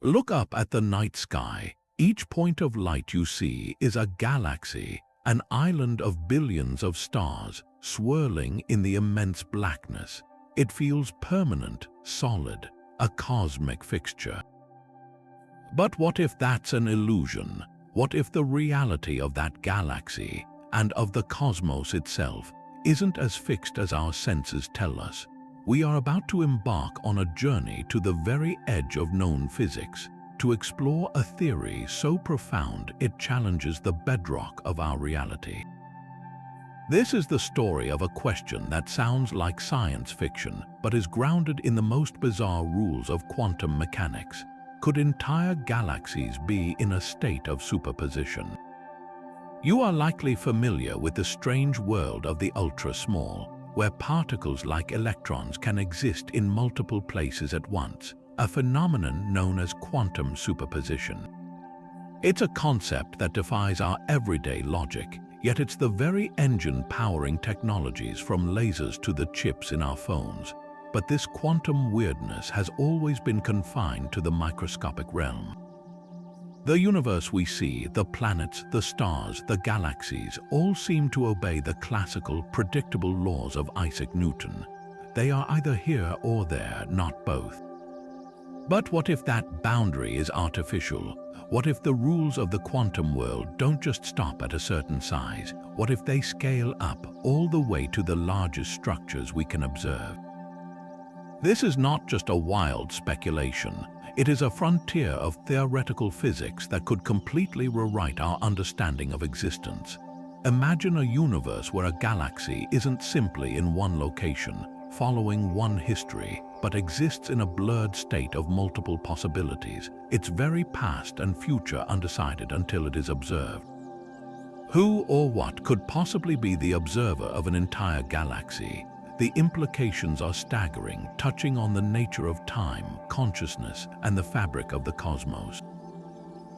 Look up at the night sky. Each point of light you see is a galaxy, an island of billions of stars swirling in the immense blackness. It feels permanent, solid, a cosmic fixture. But what if that's an illusion? What if the reality of that galaxy and of the cosmos itself isn't as fixed as our senses tell us? We are about to embark on a journey to the very edge of known physics, to explore a theory so profound it challenges the bedrock of our reality. This is the story of a question that sounds like science fiction, but is grounded in the most bizarre rules of quantum mechanics. Could entire galaxies be in a state of superposition? You are likely familiar with the strange world of the ultra-small, where particles like electrons can exist in multiple places at once, a phenomenon known as quantum superposition. It's a concept that defies our everyday logic, yet it's the very engine powering technologies from lasers to the chips in our phones. But this quantum weirdness has always been confined to the microscopic realm. The universe we see, the planets, the stars, the galaxies, all seem to obey the classical, predictable laws of Isaac Newton. They are either here or there, not both. But what if that boundary is artificial? What if the rules of the quantum world don't just stop at a certain size? What if they scale up all the way to the largest structures we can observe? This is not just a wild speculation. It is a frontier of theoretical physics that could completely rewrite our understanding of existence. Imagine a universe where a galaxy isn't simply in one location, following one history, but exists in a blurred state of multiple possibilities, its very past and future undecided until it is observed. Who or what could possibly be the observer of an entire galaxy? The implications are staggering, touching on the nature of time, consciousness, and the fabric of the cosmos.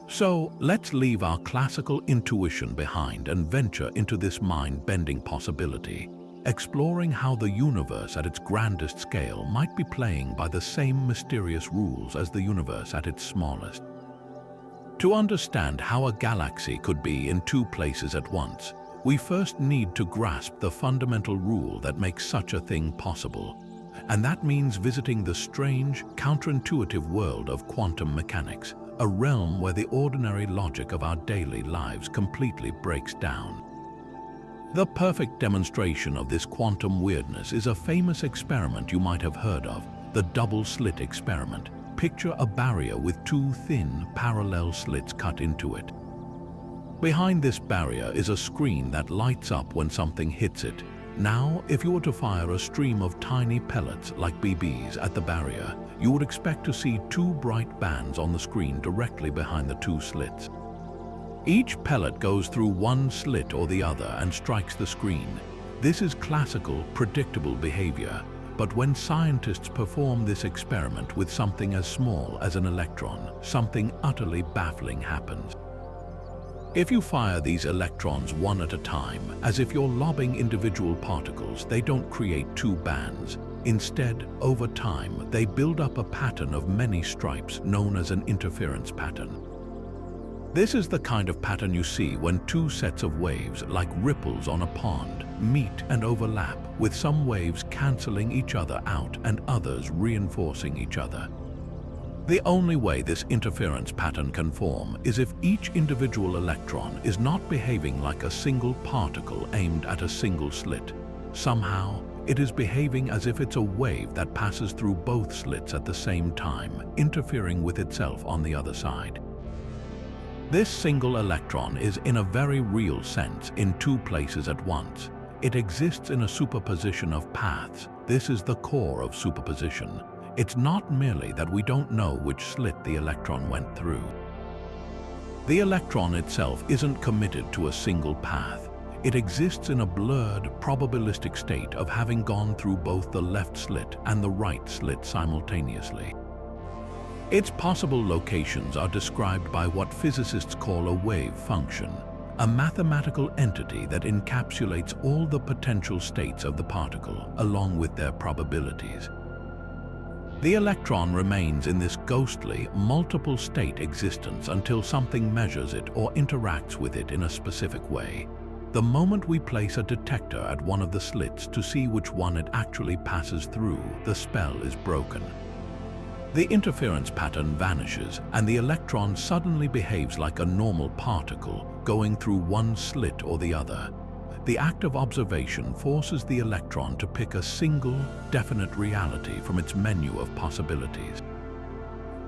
So, let's leave our classical intuition behind and venture into this mind-bending possibility, exploring how the universe at its grandest scale might be playing by the same mysterious rules as the universe at its smallest. To understand how a galaxy could be in two places at once, we first need to grasp the fundamental rule that makes such a thing possible, and that means visiting the strange, counterintuitive world of quantum mechanics, a realm where the ordinary logic of our daily lives completely breaks down. The perfect demonstration of this quantum weirdness is a famous experiment you might have heard of, the double-slit experiment. Picture a barrier with two thin, parallel slits cut into it. Behind this barrier is a screen that lights up when something hits it. Now, if you were to fire a stream of tiny pellets like BBs at the barrier, you would expect to see two bright bands on the screen directly behind the two slits. Each pellet goes through one slit or the other and strikes the screen. This is classical, predictable behavior. But when scientists perform this experiment with something as small as an electron, something utterly baffling happens. If you fire these electrons one at a time, as if you're lobbing individual particles, they don't create two bands. Instead, over time, they build up a pattern of many stripes known as an interference pattern. This is the kind of pattern you see when two sets of waves, like ripples on a pond, meet and overlap, with some waves canceling each other out and others reinforcing each other. The only way this interference pattern can form is if each individual electron is not behaving like a single particle aimed at a single slit. Somehow, it is behaving as if it's a wave that passes through both slits at the same time, interfering with itself on the other side. This single electron is, in a very real sense, in two places at once. It exists in a superposition of paths. This is the core of superposition. It's not merely that we don't know which slit the electron went through. The electron itself isn't committed to a single path. It exists in a blurred, probabilistic state of having gone through both the left slit and the right slit simultaneously. Its possible locations are described by what physicists call a wave function, a mathematical entity that encapsulates all the potential states of the particle, along with their probabilities. The electron remains in this ghostly, multiple-state existence until something measures it or interacts with it in a specific way. The moment we place a detector at one of the slits to see which one it actually passes through, the spell is broken. The interference pattern vanishes, and the electron suddenly behaves like a normal particle, going through one slit or the other. The act of observation forces the electron to pick a single, definite reality from its menu of possibilities.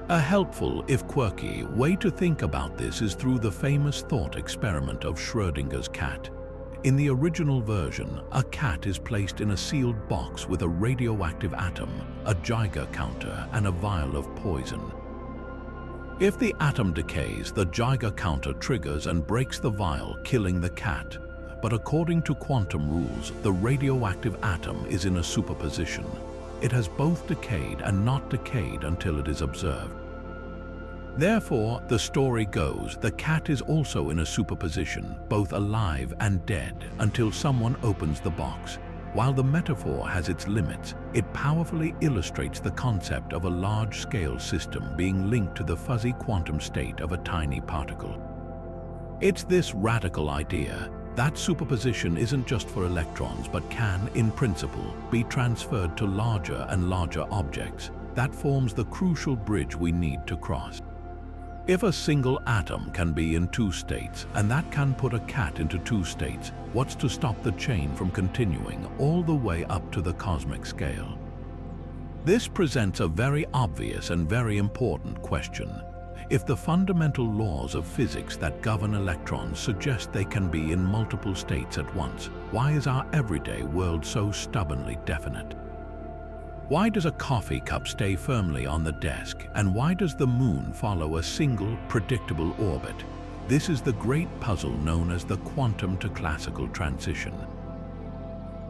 A helpful, if quirky, way to think about this is through the famous thought experiment of Schrödinger's cat. In the original version, a cat is placed in a sealed box with a radioactive atom, a Geiger counter, and a vial of poison. If the atom decays, the Geiger counter triggers and breaks the vial, killing the cat. But according to quantum rules, the radioactive atom is in a superposition. It has both decayed and not decayed until it is observed. Therefore, the story goes, the cat is also in a superposition, both alive and dead, until someone opens the box. While the metaphor has its limits, it powerfully illustrates the concept of a large-scale system being linked to the fuzzy quantum state of a tiny particle. It's this radical idea that superposition isn't just for electrons but can, in principle, be transferred to larger and larger objects. That forms the crucial bridge we need to cross. If a single atom can be in two states, and that can put a cat into two states, what's to stop the chain from continuing all the way up to the cosmic scale? This presents a very obvious and very important question. If the fundamental laws of physics that govern electrons suggest they can be in multiple states at once, why is our everyday world so stubbornly definite? Why does a coffee cup stay firmly on the desk, and why does the moon follow a single, predictable orbit? This is the great puzzle known as the quantum to classical transition.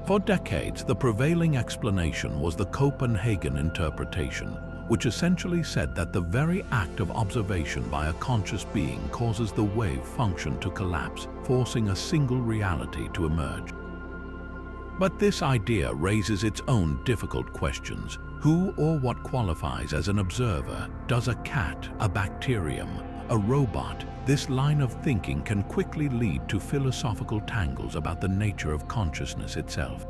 For decades, the prevailing explanation was the Copenhagen interpretation, which essentially said that the very act of observation by a conscious being causes the wave function to collapse, forcing a single reality to emerge. But this idea raises its own difficult questions. Who or what qualifies as an observer? Does a cat, a bacterium, a robot? This line of thinking can quickly lead to philosophical tangles about the nature of consciousness itself.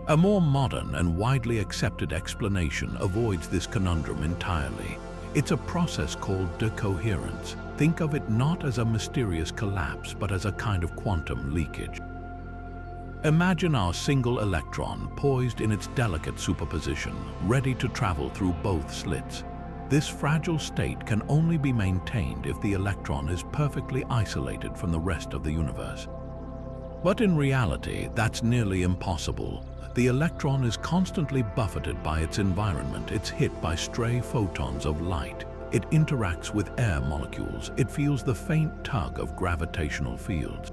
A more modern and widely accepted explanation avoids this conundrum entirely. It's a process called decoherence. Think of it not as a mysterious collapse, but as a kind of quantum leakage. Imagine our single electron poised in its delicate superposition, ready to travel through both slits. This fragile state can only be maintained if the electron is perfectly isolated from the rest of the universe. But in reality, that's nearly impossible. The electron is constantly buffeted by its environment. It's hit by stray photons of light. It interacts with air molecules. It feels the faint tug of gravitational fields.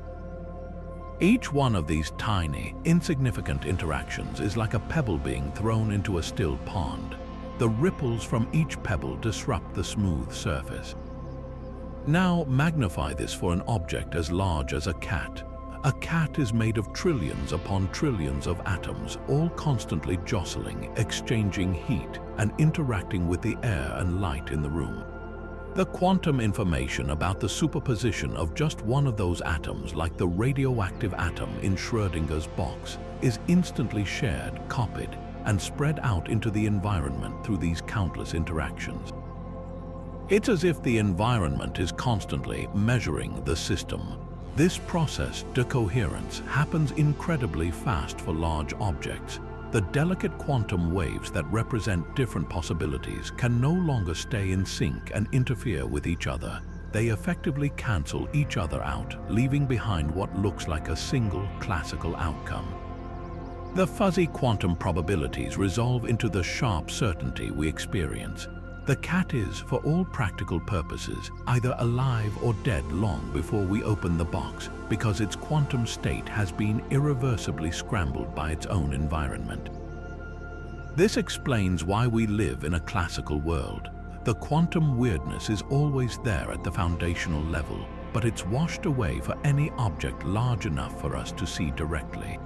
Each one of these tiny, insignificant interactions is like a pebble being thrown into a still pond. The ripples from each pebble disrupt the smooth surface. Now magnify this for an object as large as a cat. A cat is made of trillions upon trillions of atoms, all constantly jostling, exchanging heat, and interacting with the air and light in the room. The quantum information about the superposition of just one of those atoms, like the radioactive atom in Schrödinger's box, is instantly shared, copied, and spread out into the environment through these countless interactions. It's as if the environment is constantly measuring the system. This process, decoherence, happens incredibly fast for large objects. The delicate quantum waves that represent different possibilities can no longer stay in sync and interfere with each other. They effectively cancel each other out, leaving behind what looks like a single classical outcome. The fuzzy quantum probabilities resolve into the sharp certainty we experience. The cat is, for all practical purposes, either alive or dead long before we open the box, because its quantum state has been irreversibly scrambled by its own environment. This explains why we live in a classical world. The quantum weirdness is always there at the foundational level, but it's washed away for any object large enough for us to see directly.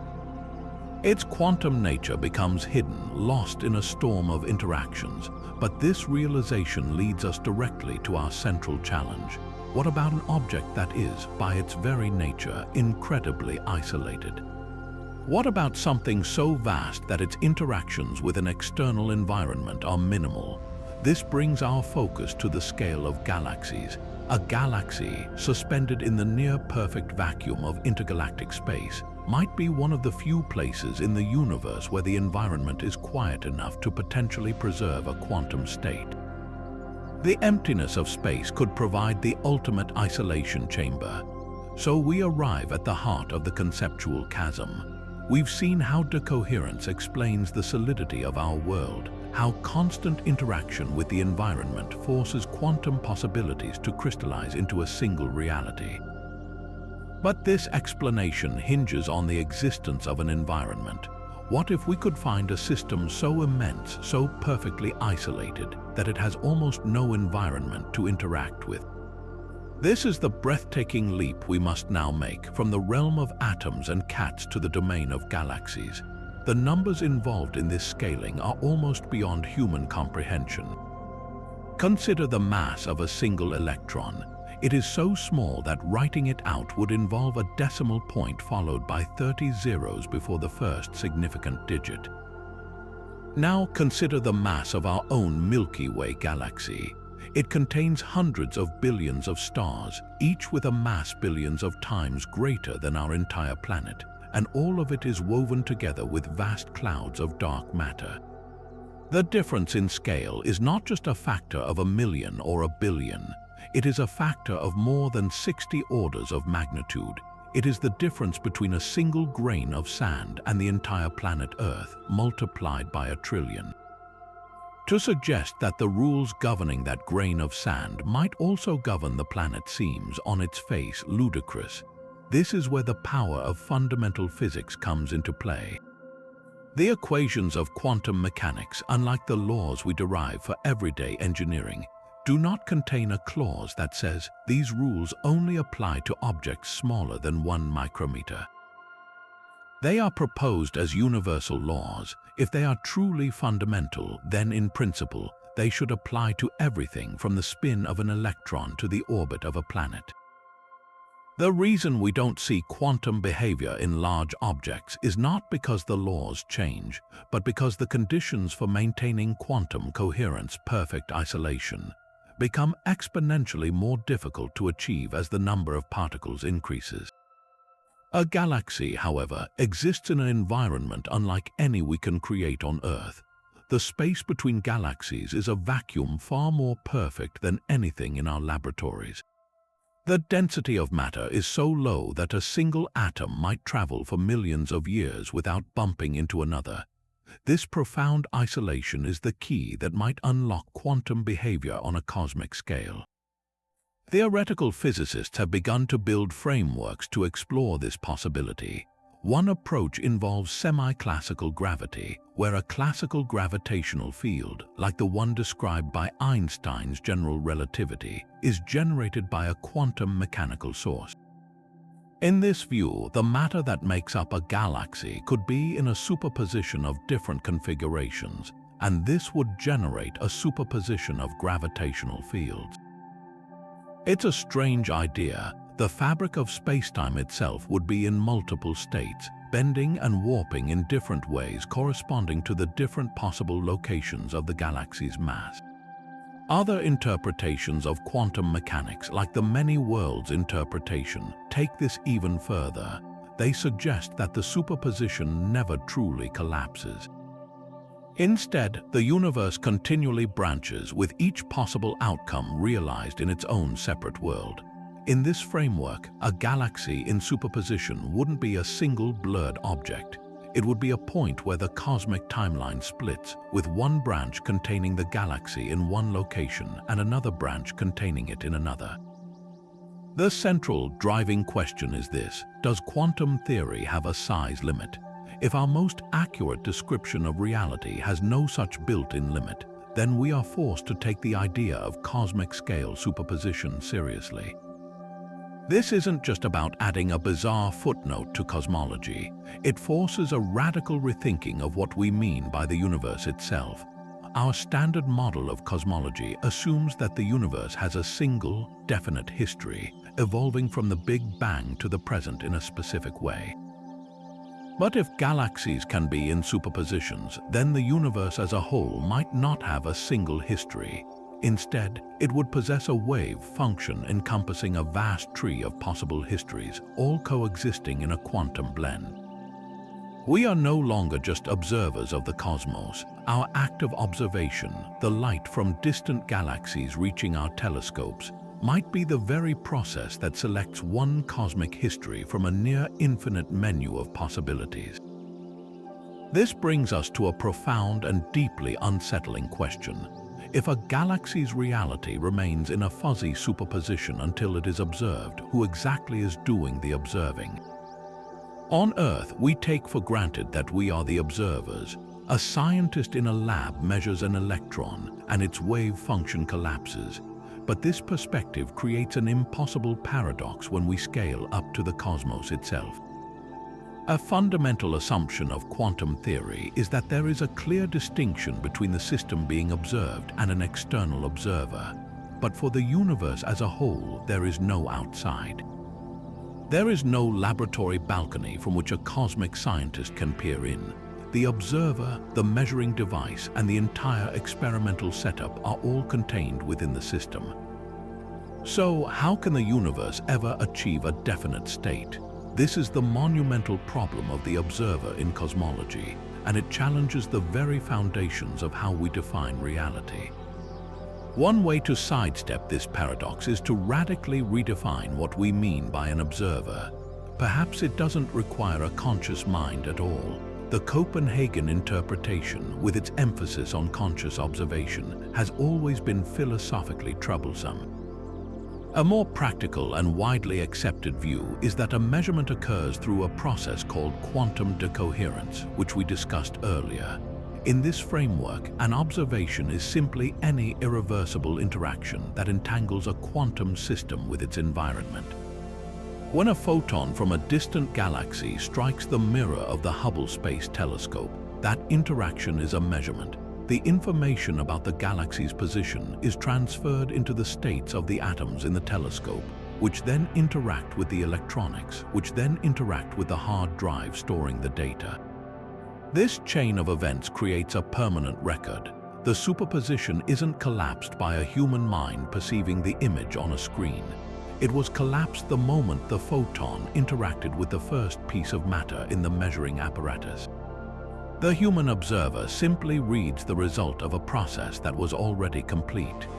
Its quantum nature becomes hidden, lost in a storm of interactions. But this realization leads us directly to our central challenge. What about an object that is, by its very nature, incredibly isolated? What about something so vast that its interactions with an external environment are minimal? This brings our focus to the scale of galaxies. A galaxy, suspended in the near-perfect vacuum of intergalactic space, might be one of the few places in the universe where the environment is quiet enough to potentially preserve a quantum state. The emptiness of space could provide the ultimate isolation chamber. So we arrive at the heart of the conceptual chasm. We've seen how decoherence explains the solidity of our world, how constant interaction with the environment forces quantum possibilities to crystallize into a single reality. But this explanation hinges on the existence of an environment. What if we could find a system so immense, so perfectly isolated, that it has almost no environment to interact with? This is the breathtaking leap we must now make from the realm of atoms and cats to the domain of galaxies. The numbers involved in this scaling are almost beyond human comprehension. Consider the mass of a single electron. It is so small that writing it out would involve a decimal point followed by 30 zeros before the first significant digit. Now consider the mass of our own Milky Way galaxy. It contains hundreds of billions of stars, each with a mass billions of times greater than our entire planet, and all of it is woven together with vast clouds of dark matter. The difference in scale is not just a factor of a million or a billion. It is a factor of more than 60 orders of magnitude. It is the difference between a single grain of sand and the entire planet Earth, multiplied by 1 trillion. To suggest that the rules governing that grain of sand might also govern the planet seems, on its face, ludicrous. This is where the power of fundamental physics comes into play. The equations of quantum mechanics, unlike the laws we derive for everyday engineering, do not contain a clause that says these rules only apply to objects smaller than 1 micrometer. They are proposed as universal laws. If they are truly fundamental, then in principle, they should apply to everything from the spin of an electron to the orbit of a planet. The reason we don't see quantum behavior in large objects is not because the laws change, but because the conditions for maintaining quantum coherence, perfect isolation, become exponentially more difficult to achieve as the number of particles increases. A galaxy, however, exists in an environment unlike any we can create on Earth. The space between galaxies is a vacuum far more perfect than anything in our laboratories. The density of matter is so low that a single atom might travel for millions of years without bumping into another. This profound isolation is the key that might unlock quantum behavior on a cosmic scale. Theoretical physicists have begun to build frameworks to explore this possibility. One approach involves semi-classical gravity, where a classical gravitational field, like the one described by Einstein's general relativity, is generated by a quantum mechanical source. In this view, the matter that makes up a galaxy could be in a superposition of different configurations, and this would generate a superposition of gravitational fields. It's a strange idea. The fabric of spacetime itself would be in multiple states, bending and warping in different ways corresponding to the different possible locations of the galaxy's mass. Other interpretations of quantum mechanics, like the many worlds interpretation, take this even further. They suggest that the superposition never truly collapses. Instead, the universe continually branches, with each possible outcome realized in its own separate world. In this framework, a galaxy in superposition wouldn't be a single blurred object. It would be a point where the cosmic timeline splits, with one branch containing the galaxy in one location and another branch containing it in another. The central driving question is this: does quantum theory have a size limit? If our most accurate description of reality has no such built-in limit, then we are forced to take the idea of cosmic scale superposition seriously. This isn't just about adding a bizarre footnote to cosmology. It forces a radical rethinking of what we mean by the universe itself. Our standard model of cosmology assumes that the universe has a single, definite history, evolving from the Big Bang to the present in a specific way. But if galaxies can be in superpositions, then the universe as a whole might not have a single history. Instead, it would possess a wave function encompassing a vast tree of possible histories, all coexisting in a quantum blend. We are no longer just observers of the cosmos. Our act of observation, the light from distant galaxies reaching our telescopes, might be the very process that selects one cosmic history from a near-infinite menu of possibilities. This brings us to a profound and deeply unsettling question. If a galaxy's reality remains in a fuzzy superposition until it is observed, who exactly is doing the observing? On Earth, we take for granted that we are the observers. A scientist in a lab measures an electron, and its wave function collapses. But this perspective creates an impossible paradox when we scale up to the cosmos itself. A fundamental assumption of quantum theory is that there is a clear distinction between the system being observed and an external observer. But for the universe as a whole, there is no outside. There is no laboratory balcony from which a cosmic scientist can peer in. The observer, the measuring device, and the entire experimental setup are all contained within the system. So, how can the universe ever achieve a definite state? This is the monumental problem of the observer in cosmology, and it challenges the very foundations of how we define reality. One way to sidestep this paradox is to radically redefine what we mean by an observer. Perhaps it doesn't require a conscious mind at all. The Copenhagen interpretation, with its emphasis on conscious observation, has always been philosophically troublesome. A more practical and widely accepted view is that a measurement occurs through a process called quantum decoherence, which we discussed earlier. In this framework, an observation is simply any irreversible interaction that entangles a quantum system with its environment. When a photon from a distant galaxy strikes the mirror of the Hubble Space Telescope, that interaction is a measurement. The information about the galaxy's position is transferred into the states of the atoms in the telescope, which then interact with the electronics, which then interact with the hard drive storing the data. This chain of events creates a permanent record. The superposition isn't collapsed by a human mind perceiving the image on a screen. It was collapsed the moment the photon interacted with the first piece of matter in the measuring apparatus. The human observer simply reads the result of a process that was already complete.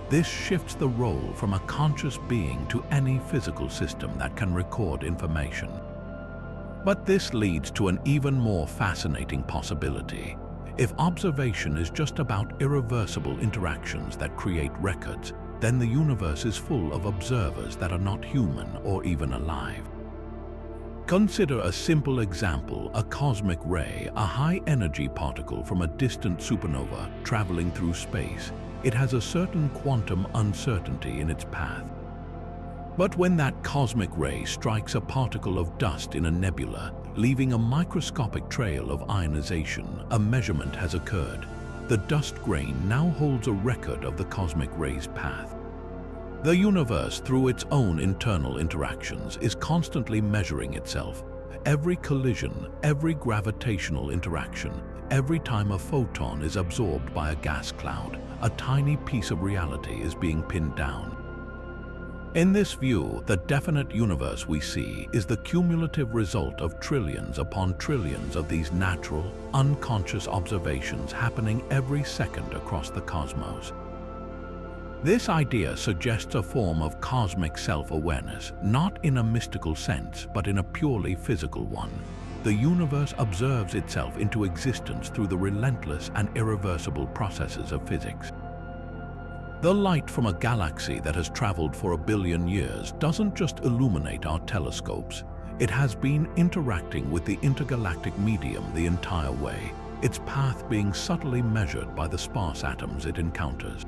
This shifts the role from a conscious being to any physical system that can record information. But this leads to an even more fascinating possibility. If observation is just about irreversible interactions that create records, then the universe is full of observers that are not human or even alive. Consider a simple example: a cosmic ray, a high-energy particle from a distant supernova traveling through space. It has a certain quantum uncertainty in its path. But when that cosmic ray strikes a particle of dust in a nebula, leaving a microscopic trail of ionization, a measurement has occurred. The dust grain now holds a record of the cosmic ray's path. The universe, through its own internal interactions, is constantly measuring itself. Every collision, every gravitational interaction, every time a photon is absorbed by a gas cloud, a tiny piece of reality is being pinned down. In this view, the definite universe we see is the cumulative result of trillions upon trillions of these natural, unconscious observations happening every second across the cosmos. This idea suggests a form of cosmic self-awareness, not in a mystical sense, but in a purely physical one. The universe observes itself into existence through the relentless and irreversible processes of physics. The light from a galaxy that has traveled for 1 billion years doesn't just illuminate our telescopes. It has been interacting with the intergalactic medium the entire way, its path being subtly measured by the sparse atoms it encounters.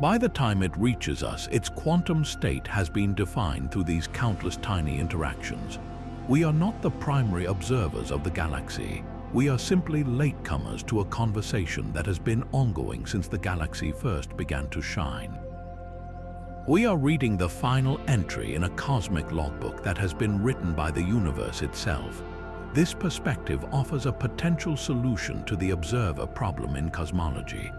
By the time it reaches us, its quantum state has been defined through these countless tiny interactions. We are not the primary observers of the galaxy. We are simply latecomers to a conversation that has been ongoing since the galaxy first began to shine. We are reading the final entry in a cosmic logbook that has been written by the universe itself. This perspective offers a potential solution to the observer problem in cosmology.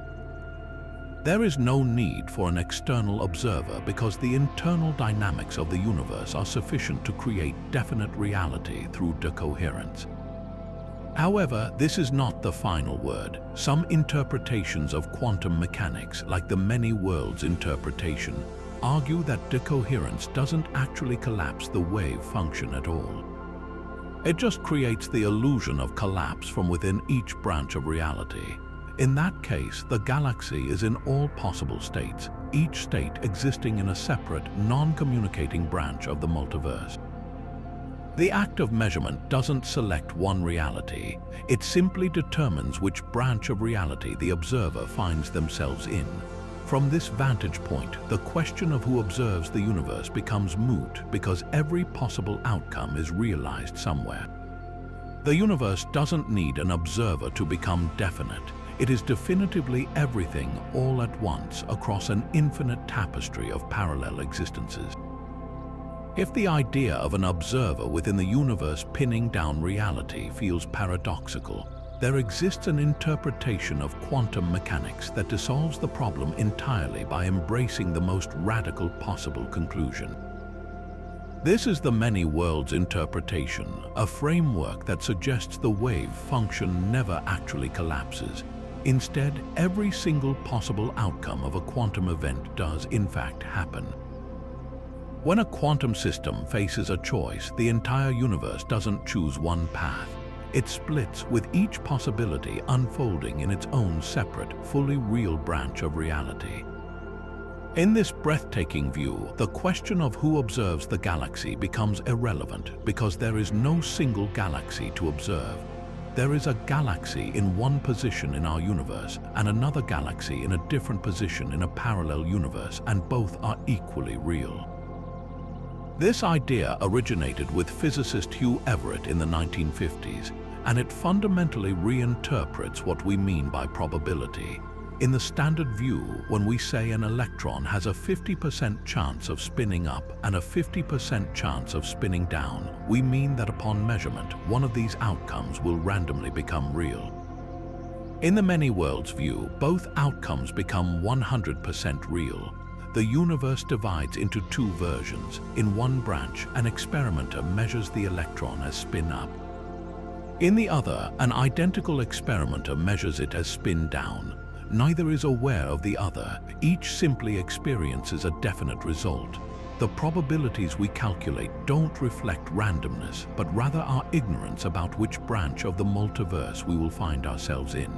There is no need for an external observer because the internal dynamics of the universe are sufficient to create definite reality through decoherence. However, this is not the final word. Some interpretations of quantum mechanics, like the many worlds interpretation, argue that decoherence doesn't actually collapse the wave function at all. It just creates the illusion of collapse from within each branch of reality. In that case, the galaxy is in all possible states, each state existing in a separate, non-communicating branch of the multiverse. The act of measurement doesn't select one reality. It simply determines which branch of reality the observer finds themselves in. From this vantage point, the question of who observes the universe becomes moot because every possible outcome is realized somewhere. The universe doesn't need an observer to become definite. It is definitively everything all at once across an infinite tapestry of parallel existences. If the idea of an observer within the universe pinning down reality feels paradoxical, there exists an interpretation of quantum mechanics that dissolves the problem entirely by embracing the most radical possible conclusion. This is the many worlds interpretation, a framework that suggests the wave function never actually collapses. Instead, every single possible outcome of a quantum event does in fact happen. When a quantum system faces a choice, the entire universe doesn't choose one path. It splits, with each possibility unfolding in its own separate, fully real branch of reality. In this breathtaking view, the question of who observes the galaxy becomes irrelevant because there is no single galaxy to observe. There is a galaxy in one position in our universe and another galaxy in a different position in a parallel universe, and both are equally real. This idea originated with physicist Hugh Everett in the 1950s, and it fundamentally reinterprets what we mean by probability. In the standard view, when we say an electron has a 50% chance of spinning up and a 50% chance of spinning down, we mean that upon measurement, one of these outcomes will randomly become real. In the many worlds view, both outcomes become 100% real. The universe divides into two versions. In one branch, an experimenter measures the electron as spin up. In the other, an identical experimenter measures it as spin down. Neither is aware of the other. Each simply experiences a definite result. The probabilities we calculate don't reflect randomness, but rather our ignorance about which branch of the multiverse we will find ourselves in.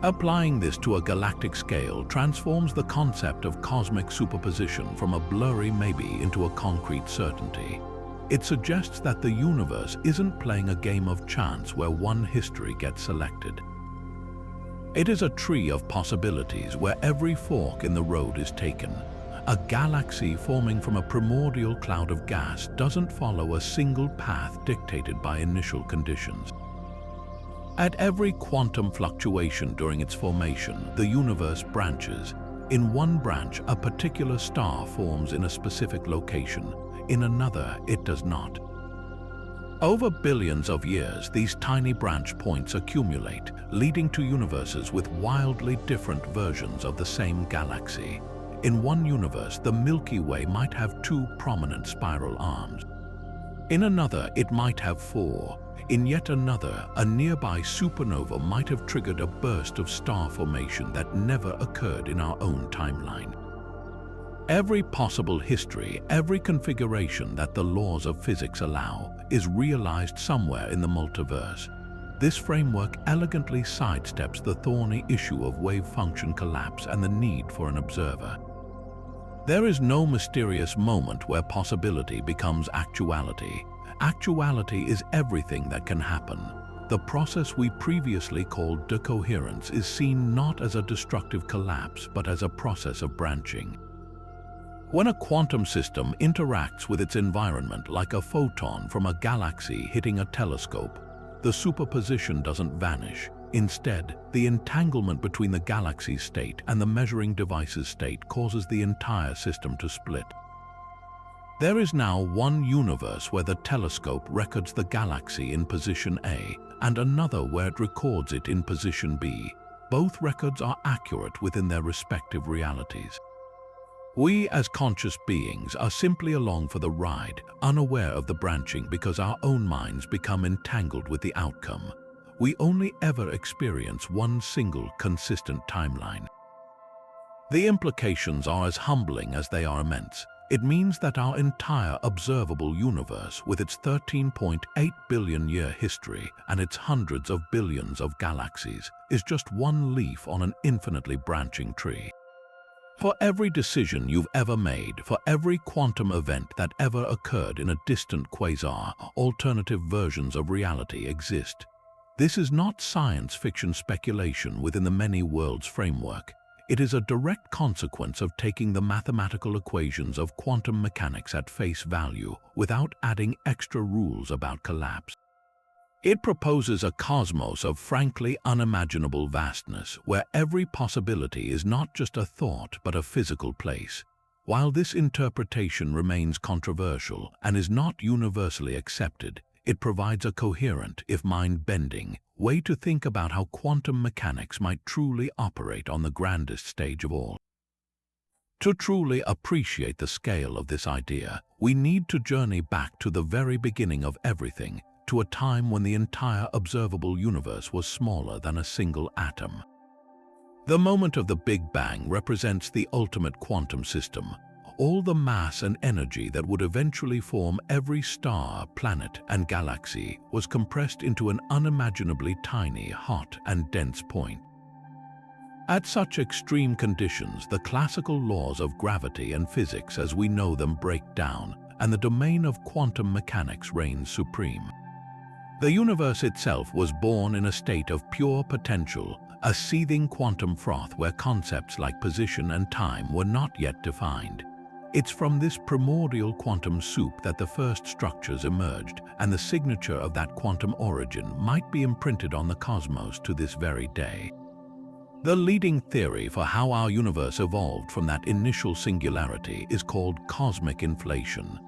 Applying this to a galactic scale transforms the concept of cosmic superposition from a blurry maybe into a concrete certainty. It suggests that the universe isn't playing a game of chance where one history gets selected. It is a tree of possibilities where every fork in the road is taken. A galaxy forming from a primordial cloud of gas doesn't follow a single path dictated by initial conditions. At every quantum fluctuation during its formation, the universe branches. In one branch, a particular star forms in a specific location. In another, it does not. Over billions of years, these tiny branch points accumulate, leading to universes with wildly different versions of the same galaxy. In one universe, the Milky Way might have 2 prominent spiral arms. In another, it might have 4. In yet another, a nearby supernova might have triggered a burst of star formation that never occurred in our own timeline. Every possible history, every configuration that the laws of physics allow, is realized somewhere in the multiverse. This framework elegantly sidesteps the thorny issue of wave function collapse and the need for an observer. There is no mysterious moment where possibility becomes actuality. Actuality is everything that can happen. the process we previously called decoherence is seen not as a destructive collapse but as a process of branching. When a quantum system interacts with its environment like a photon from a galaxy hitting a telescope, the superposition doesn't vanish. Instead, the entanglement between the galaxy's state and the measuring device's state causes the entire system to split. There is now one universe where the telescope records the galaxy in position A and another where it records it in position B. Both records are accurate within their respective realities. We as conscious beings are simply along for the ride, unaware of the branching because our own minds become entangled with the outcome. We only ever experience one single, consistent timeline. The implications are as humbling as they are immense. It means that our entire observable universe, with its 13.8 billion-year history and its hundreds of billions of galaxies, is just one leaf on an infinitely branching tree. For every decision you've ever made, for every quantum event that ever occurred in a distant quasar, alternative versions of reality exist. This is not science fiction speculation within the many worlds framework. It is a direct consequence of taking the mathematical equations of quantum mechanics at face value without adding extra rules about collapse. It proposes a cosmos of frankly unimaginable vastness, where every possibility is not just a thought but a physical place. While this interpretation remains controversial and is not universally accepted, it provides a coherent, if mind-bending, way to think about how quantum mechanics might truly operate on the grandest stage of all. To truly appreciate the scale of this idea, we need to journey back to the very beginning of everything, to a time when the entire observable universe was smaller than a single atom. The moment of the Big Bang represents the ultimate quantum system. All the mass and energy that would eventually form every star, planet, and galaxy was compressed into an unimaginably tiny, hot, and dense point. At such extreme conditions, the classical laws of gravity and physics as we know them break down, and the domain of quantum mechanics reigns supreme. The universe itself was born in a state of pure potential, a seething quantum froth where concepts like position and time were not yet defined. It's from this primordial quantum soup that the first structures emerged, and the signature of that quantum origin might be imprinted on the cosmos to this very day. The leading theory for how our universe evolved from that initial singularity is called cosmic inflation.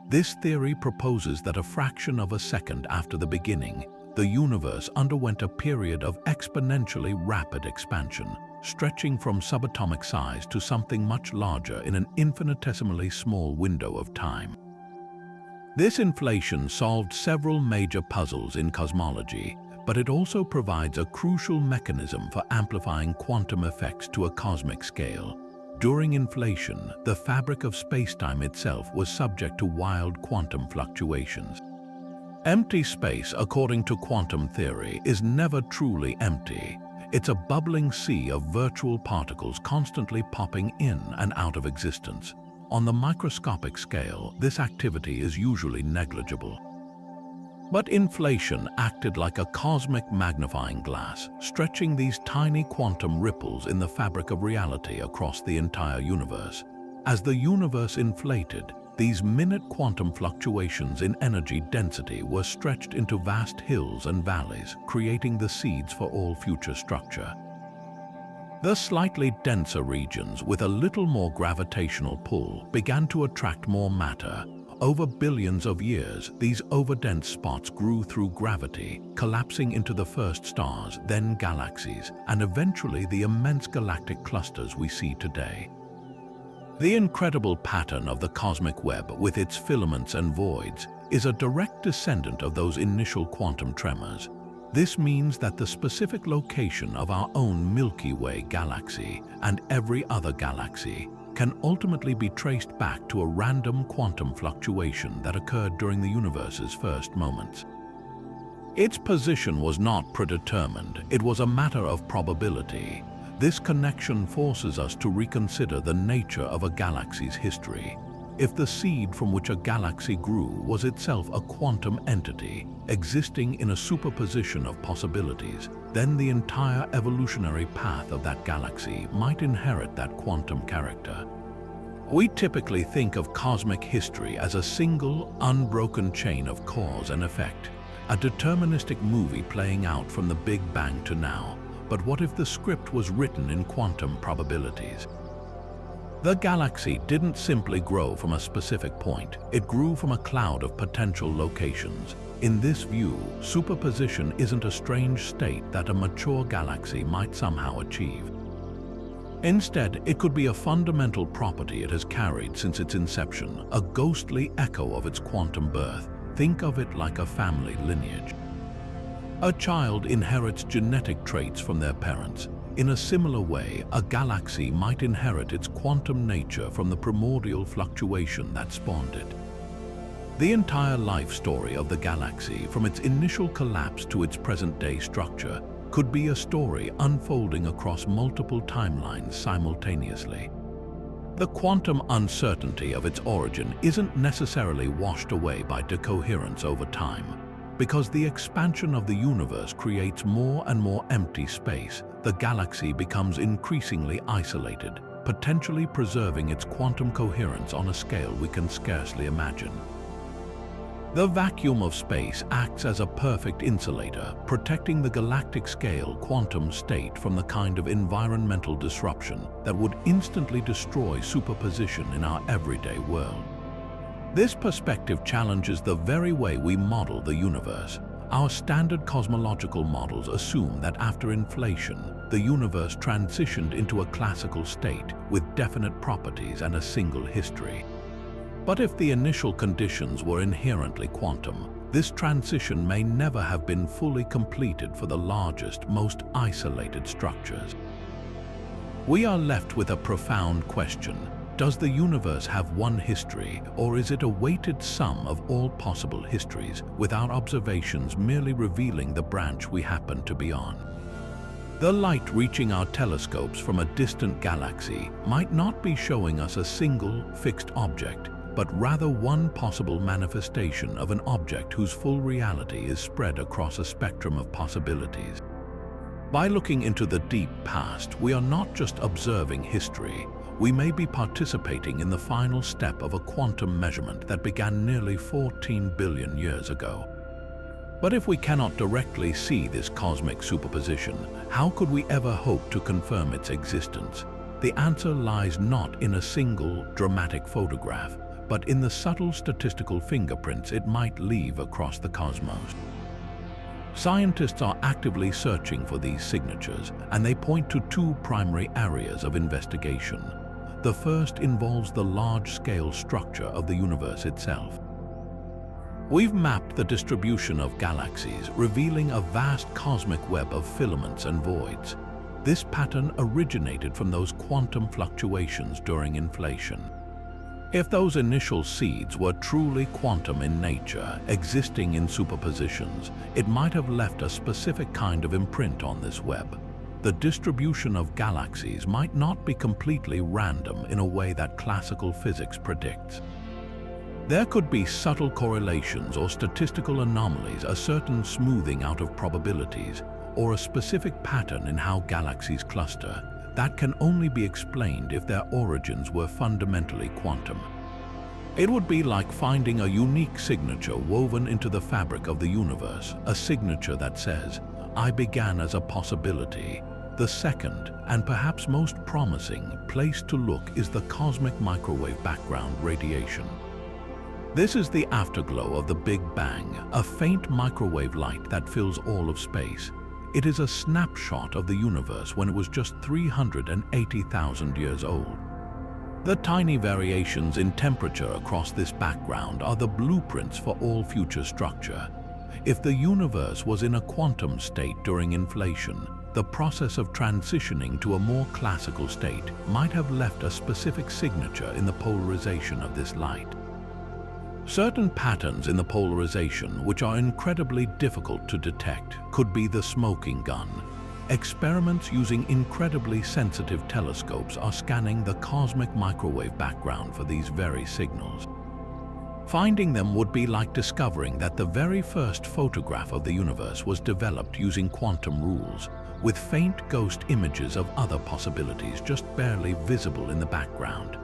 This theory proposes that a fraction of a second after the beginning, the universe underwent a period of exponentially rapid expansion, stretching from subatomic size to something much larger in an infinitesimally small window of time. This inflation solved several major puzzles in cosmology, but it also provides a crucial mechanism for amplifying quantum effects to a cosmic scale. During inflation, the fabric of spacetime itself was subject to wild quantum fluctuations. Empty space, according to quantum theory, is never truly empty. It's a bubbling sea of virtual particles constantly popping in and out of existence. On the microscopic scale, this activity is usually negligible. But inflation acted like a cosmic magnifying glass, stretching these tiny quantum ripples in the fabric of reality across the entire universe. As the universe inflated, these minute quantum fluctuations in energy density were stretched into vast hills and valleys, creating the seeds for all future structure. The slightly denser regions with a little more gravitational pull began to attract more matter. Over billions of years, these overdense spots grew through gravity, collapsing into the first stars, then galaxies, and eventually the immense galactic clusters we see today. The incredible pattern of the cosmic web, with its filaments and voids, is a direct descendant of those initial quantum tremors. This means that the specific location of our own Milky Way galaxy and every other galaxy can ultimately be traced back to a random quantum fluctuation that occurred during the universe's first moments. Its position was not predetermined, it was a matter of probability. This connection forces us to reconsider the nature of a galaxy's history. If the seed from which a galaxy grew was itself a quantum entity, existing in a superposition of possibilities, then the entire evolutionary path of that galaxy might inherit that quantum character. We typically think of cosmic history as a single, unbroken chain of cause and effect, a deterministic movie playing out from the Big Bang to now. But what if the script was written in quantum probabilities? The galaxy didn't simply grow from a specific point, it grew from a cloud of potential locations. In this view, superposition isn't a strange state that a mature galaxy might somehow achieve. Instead, it could be a fundamental property it has carried since its inception, a ghostly echo of its quantum birth. Think of it like a family lineage. A child inherits genetic traits from their parents. In a similar way, a galaxy might inherit its quantum nature from the primordial fluctuation that spawned it. The entire life story of the galaxy, from its initial collapse to its present-day structure, could be a story unfolding across multiple timelines simultaneously. The quantum uncertainty of its origin isn't necessarily washed away by decoherence over time. Because the expansion of the universe creates more and more empty space, the galaxy becomes increasingly isolated, potentially preserving its quantum coherence on a scale we can scarcely imagine. The vacuum of space acts as a perfect insulator, protecting the galactic-scale quantum state from the kind of environmental disruption that would instantly destroy superposition in our everyday world. This perspective challenges the very way we model the universe. Our standard cosmological models assume that after inflation, the universe transitioned into a classical state with definite properties and a single history. But if the initial conditions were inherently quantum, this transition may never have been fully completed for the largest, most isolated structures. We are left with a profound question. Does the universe have one history, or is it a weighted sum of all possible histories, with our observations merely revealing the branch we happen to be on? The light reaching our telescopes from a distant galaxy might not be showing us a single, fixed object, but rather one possible manifestation of an object whose full reality is spread across a spectrum of possibilities. By looking into the deep past, we are not just observing history. We may be participating in the final step of a quantum measurement that began nearly 14 billion years ago. But if we cannot directly see this cosmic superposition, how could we ever hope to confirm its existence? The answer lies not in a single, dramatic photograph, but in the subtle statistical fingerprints it might leave across the cosmos. Scientists are actively searching for these signatures, and they point to two primary areas of investigation. The first involves the large-scale structure of the universe itself. We've mapped the distribution of galaxies, revealing a vast cosmic web of filaments and voids. This pattern originated from those quantum fluctuations during inflation. If those initial seeds were truly quantum in nature, existing in superpositions, it might have left a specific kind of imprint on this web. The distribution of galaxies might not be completely random in a way that classical physics predicts. There could be subtle correlations or statistical anomalies, a certain smoothing out of probabilities, or a specific pattern in how galaxies cluster that can only be explained if their origins were fundamentally quantum. It would be like finding a unique signature woven into the fabric of the universe, a signature that says, "I began as a possibility." The second, and perhaps most promising, place to look is the cosmic microwave background radiation. This is the afterglow of the Big Bang, a faint microwave light that fills all of space. It is a snapshot of the universe when it was just 380,000 years old. The tiny variations in temperature across this background are the blueprints for all future structure. If the universe was in a quantum state during inflation, the process of transitioning to a more classical state might have left a specific signature in the polarization of this light. Certain patterns in the polarization, which are incredibly difficult to detect, could be the smoking gun. experiments using incredibly sensitive telescopes are scanning the cosmic microwave background for these very signals. Finding them would be like discovering that the very first photograph of the universe was developed using quantum rules, with faint ghost images of other possibilities just barely visible in the background.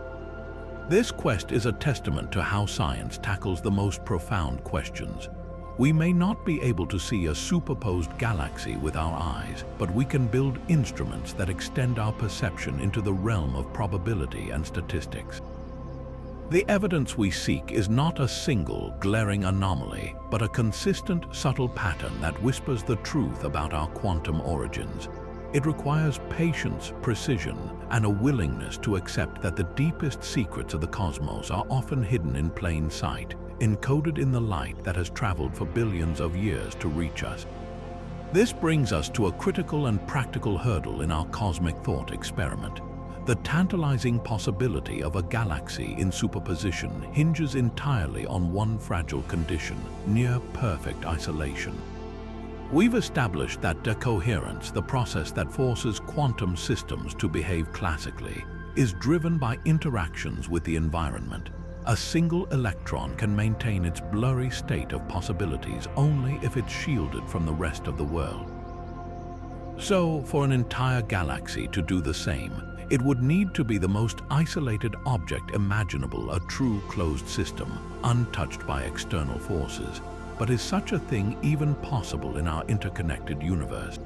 This quest is a testament to how science tackles the most profound questions. We may not be able to see a superposed galaxy with our eyes, but we can build instruments that extend our perception into the realm of probability and statistics. The evidence we seek is not a single, glaring anomaly, but a consistent, subtle pattern that whispers the truth about our quantum origins. It requires patience, precision, and a willingness to accept that the deepest secrets of the cosmos are often hidden in plain sight, encoded in the light that has traveled for billions of years to reach us. This brings us to a critical and practical hurdle in our cosmic thought experiment. The tantalizing possibility of a galaxy in superposition hinges entirely on one fragile condition: near-perfect isolation. We've established that decoherence, the process that forces quantum systems to behave classically, is driven by interactions with the environment. A single electron can maintain its blurry state of possibilities only if it's shielded from the rest of the world. So, for an entire galaxy to do the same, it would need to be the most isolated object imaginable, a true closed system, untouched by external forces. But is such a thing even possible in our interconnected universe?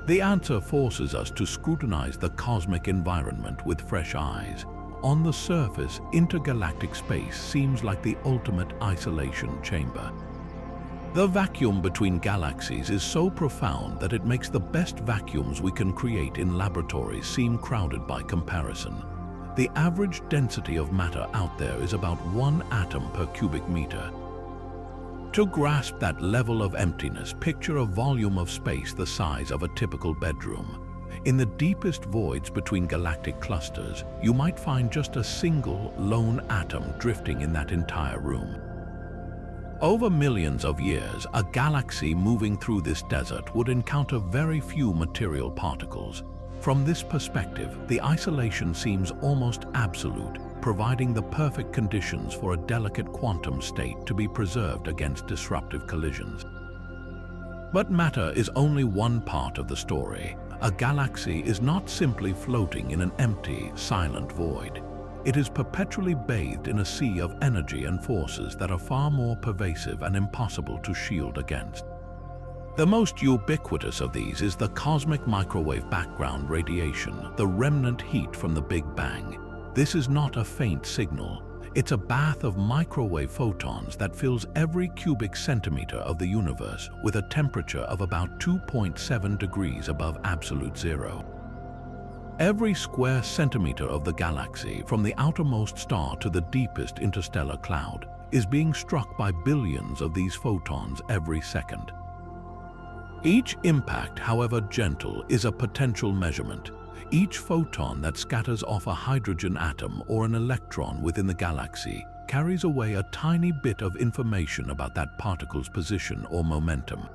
The answer forces us to scrutinize the cosmic environment with fresh eyes. On the surface, intergalactic space seems like the ultimate isolation chamber. The vacuum between galaxies is so profound that it makes the best vacuums we can create in laboratories seem crowded by comparison. The average density of matter out there is about 1 atom per cubic meter. To grasp that level of emptiness, picture a volume of space the size of a typical bedroom. In the deepest voids between galactic clusters, you might find just a single, lone atom drifting in that entire room. Over millions of years, a galaxy moving through this desert would encounter very few material particles. From this perspective, the isolation seems almost absolute, providing the perfect conditions for a delicate quantum state to be preserved against disruptive collisions. But matter is only one part of the story. A galaxy is not simply floating in an empty, silent void. It is perpetually bathed in a sea of energy and forces that are far more pervasive and impossible to shield against. The most ubiquitous of these is the cosmic microwave background radiation, the remnant heat from the Big Bang. This is not a faint signal. It's a bath of microwave photons that fills every cubic centimeter of the universe with a temperature of about 2.7 degrees above absolute zero. Every square centimeter of the galaxy, from the outermost star to the deepest interstellar cloud, is being struck by billions of these photons every second. Each impact, however gentle, is a potential measurement. Each photon that scatters off a hydrogen atom or an electron within the galaxy carries away a tiny bit of information about that particle's position or momentum.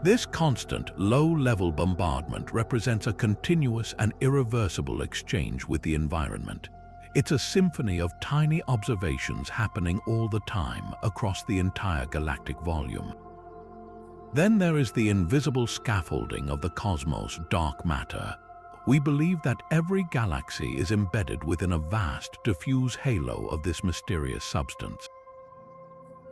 This constant, low-level bombardment represents a continuous and irreversible exchange with the environment. It's a symphony of tiny observations happening all the time across the entire galactic volume. Then there is the invisible scaffolding of the cosmos, dark matter. We believe that every galaxy is embedded within a vast, diffuse halo of this mysterious substance.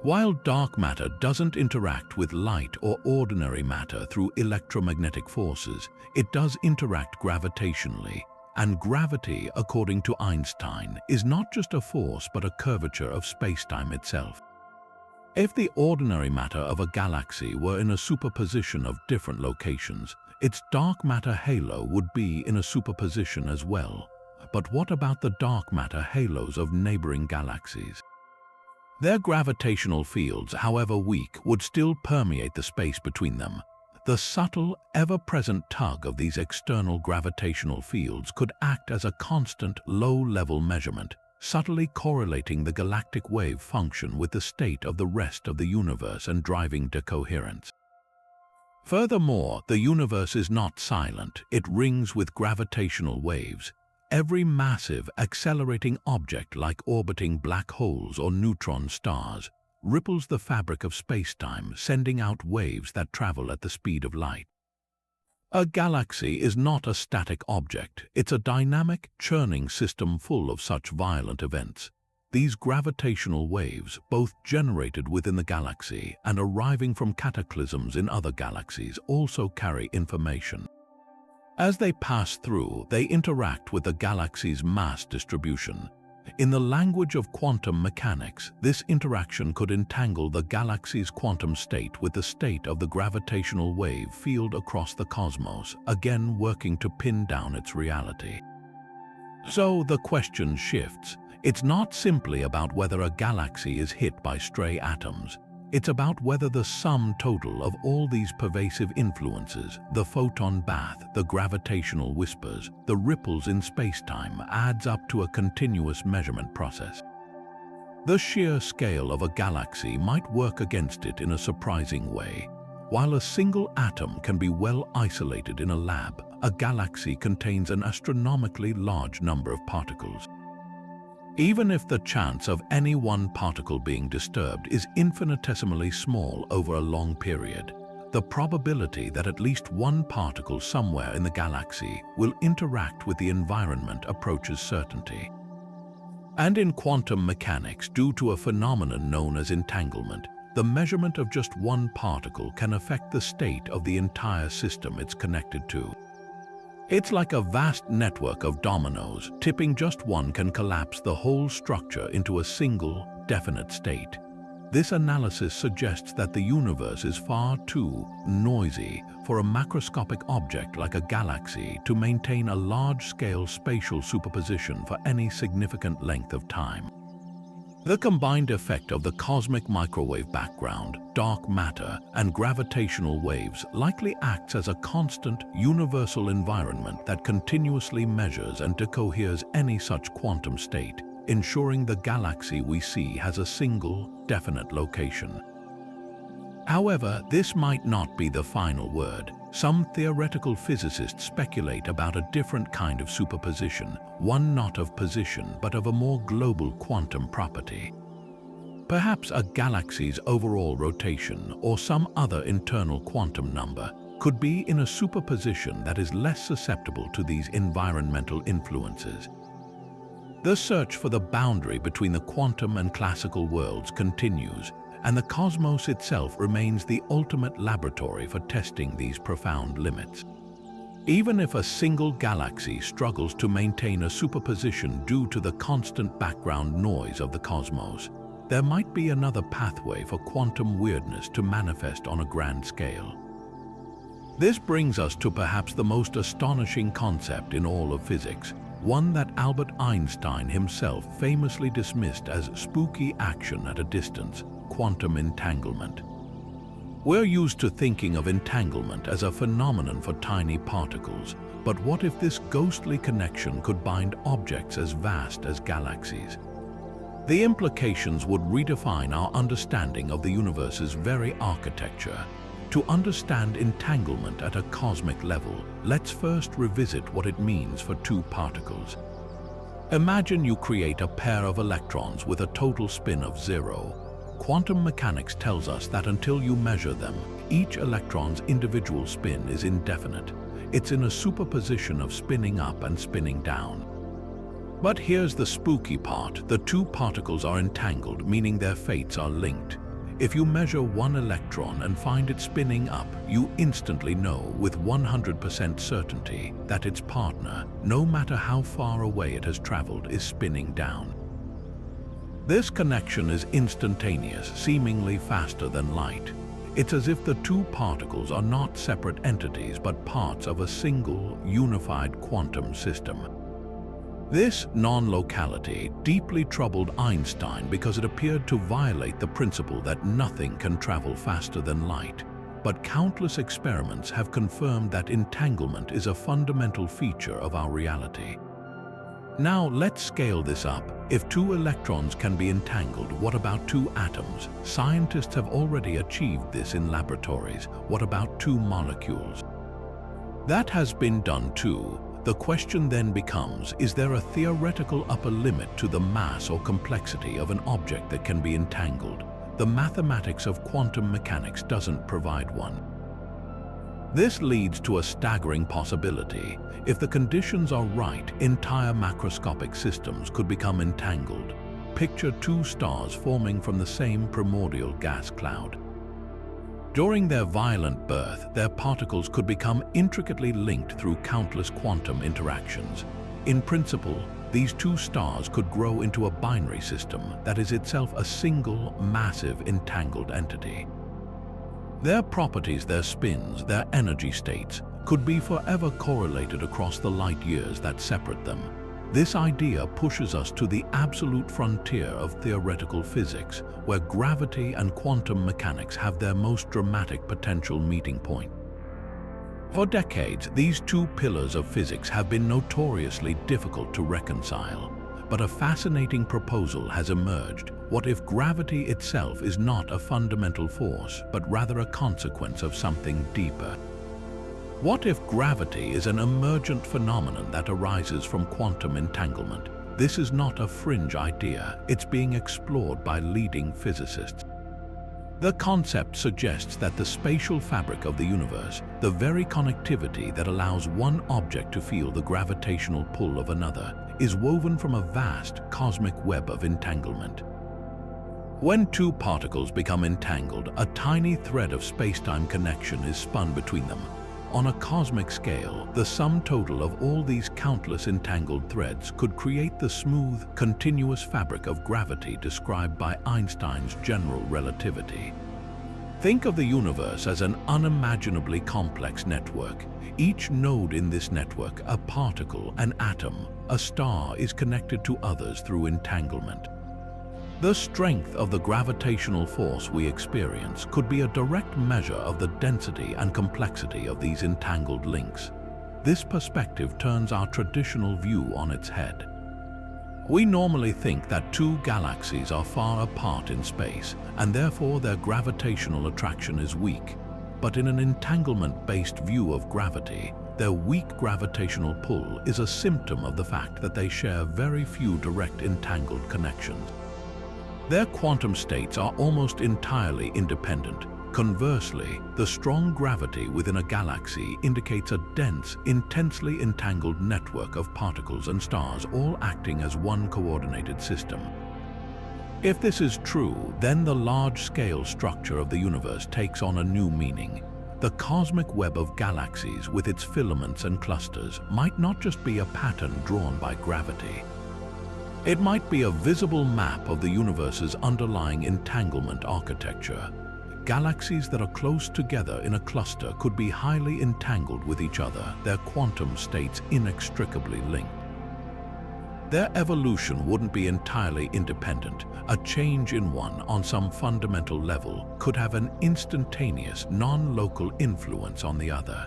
While dark matter doesn't interact with light or ordinary matter through electromagnetic forces, it does interact gravitationally. And gravity, according to Einstein, is not just a force but a curvature of space-time itself. If the ordinary matter of a galaxy were in a superposition of different locations, its dark matter halo would be in a superposition as well. But what about the dark matter halos of neighboring galaxies? Their gravitational fields, however weak, would still permeate the space between them. The subtle, ever-present tug of these external gravitational fields could act as a constant, low-level measurement, subtly correlating the galactic wave function with the state of the rest of the universe and driving decoherence. Furthermore, the universe is not silent. It rings with gravitational waves. Every massive, accelerating object like orbiting black holes or neutron stars ripples the fabric of space-time, sending out waves that travel at the speed of light. A galaxy is not a static object. It's a dynamic, churning system full of such violent events. These gravitational waves, both generated within the galaxy and arriving from cataclysms in other galaxies, also carry information. As they pass through, they interact with the galaxy's mass distribution. In the language of quantum mechanics, this interaction could entangle the galaxy's quantum state with the state of the gravitational wave field across the cosmos, again working to pin down its reality. So the question shifts. It's not simply about whether a galaxy is hit by stray atoms. It's about whether the sum total of all these pervasive influences, the photon bath, the gravitational whispers, the ripples in space-time, adds up to a continuous measurement process. The sheer scale of a galaxy might work against it in a surprising way. While a single atom can be well isolated in a lab, a galaxy contains an astronomically large number of particles. Even if the chance of any one particle being disturbed is infinitesimally small over a long period, the probability that at least one particle somewhere in the galaxy will interact with the environment approaches certainty. And in quantum mechanics, due to a phenomenon known as entanglement, the measurement of just one particle can affect the state of the entire system it's connected to. It's like a vast network of dominoes. Tipping just one can collapse the whole structure into a single, definite state. This analysis suggests that the universe is far too noisy for a macroscopic object like a galaxy to maintain a large-scale spatial superposition for any significant length of time. The combined effect of the cosmic microwave background, dark matter, and gravitational waves likely acts as a constant, universal environment that continuously measures and decoheres any such quantum state, ensuring the galaxy we see has a single, definite location. However, this might not be the final word. Some theoretical physicists speculate about a different kind of superposition, one not of position but of a more global quantum property. Perhaps a galaxy's overall rotation or some other internal quantum number could be in a superposition that is less susceptible to these environmental influences. The search for the boundary between the quantum and classical worlds continues, and the cosmos itself remains the ultimate laboratory for testing these profound limits. Even if a single galaxy struggles to maintain a superposition due to the constant background noise of the cosmos, there might be another pathway for quantum weirdness to manifest on a grand scale. This brings us to perhaps the most astonishing concept in all of physics, one that Albert Einstein himself famously dismissed as spooky action at a distance: quantum entanglement. We're used to thinking of entanglement as a phenomenon for tiny particles, but what if this ghostly connection could bind objects as vast as galaxies? The implications would redefine our understanding of the universe's very architecture. To understand entanglement at a cosmic level, let's first revisit what it means for two particles. Imagine you create a pair of electrons with a total spin of 0. Quantum mechanics tells us that until you measure them, each electron's individual spin is indefinite. It's in a superposition of spinning up and spinning down. But here's the spooky part: the two particles are entangled, meaning their fates are linked. If you measure one electron and find it spinning up, you instantly know with 100% certainty that its partner, no matter how far away it has traveled, is spinning down. This connection is instantaneous, seemingly faster than light. It's as if the two particles are not separate entities but parts of a single, unified quantum system. This non-locality deeply troubled Einstein because it appeared to violate the principle that nothing can travel faster than light. But countless experiments have confirmed that entanglement is a fundamental feature of our reality. Now let's scale this up. If two electrons can be entangled, what about two atoms? Scientists have already achieved this in laboratories. What about two molecules? That has been done too. The question then becomes, is there a theoretical upper limit to the mass or complexity of an object that can be entangled? The mathematics of quantum mechanics doesn't provide one. This leads to a staggering possibility. If the conditions are right, entire macroscopic systems could become entangled. Picture two stars forming from the same primordial gas cloud. During their violent birth, their particles could become intricately linked through countless quantum interactions. In principle, these two stars could grow into a binary system that is itself a single, massive, entangled entity. Their properties, their spins, their energy states, could be forever correlated across the light years that separate them. This idea pushes us to the absolute frontier of theoretical physics, where gravity and quantum mechanics have their most dramatic potential meeting point. For decades, these two pillars of physics have been notoriously difficult to reconcile. But a fascinating proposal has emerged. What if gravity itself is not a fundamental force, but rather a consequence of something deeper? What if gravity is an emergent phenomenon that arises from quantum entanglement? This is not a fringe idea, it's being explored by leading physicists. The concept suggests that the spatial fabric of the universe, the very connectivity that allows one object to feel the gravitational pull of another, is woven from a vast cosmic web of entanglement. When two particles become entangled, a tiny thread of space-time connection is spun between them. On a cosmic scale, the sum total of all these countless entangled threads could create the smooth, continuous fabric of gravity described by Einstein's general relativity. Think of the universe as an unimaginably complex network. Each node in this network, a particle, an atom, a star, is connected to others through entanglement. The strength of the gravitational force we experience could be a direct measure of the density and complexity of these entangled links. This perspective turns our traditional view on its head. We normally think that two galaxies are far apart in space, and therefore their gravitational attraction is weak. But in an entanglement-based view of gravity, their weak gravitational pull is a symptom of the fact that they share very few direct entangled connections. Their quantum states are almost entirely independent. Conversely, the strong gravity within a galaxy indicates a dense, intensely entangled network of particles and stars all acting as one coordinated system. If this is true, then the large-scale structure of the universe takes on a new meaning. The cosmic web of galaxies with its filaments and clusters might not just be a pattern drawn by gravity. It might be a visible map of the universe's underlying entanglement architecture. Galaxies that are close together in a cluster could be highly entangled with each other, their quantum states inextricably linked. Their evolution wouldn't be entirely independent. A change in one on some fundamental level could have an instantaneous, non-local influence on the other.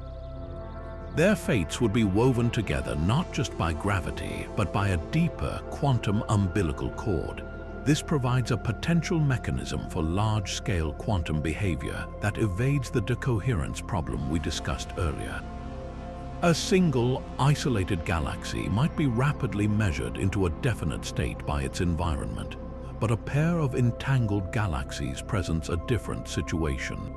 Their fates would be woven together not just by gravity, but by a deeper quantum umbilical cord. This provides a potential mechanism for large-scale quantum behavior that evades the decoherence problem we discussed earlier. A single, isolated galaxy might be rapidly measured into a definite state by its environment, but a pair of entangled galaxies presents a different situation.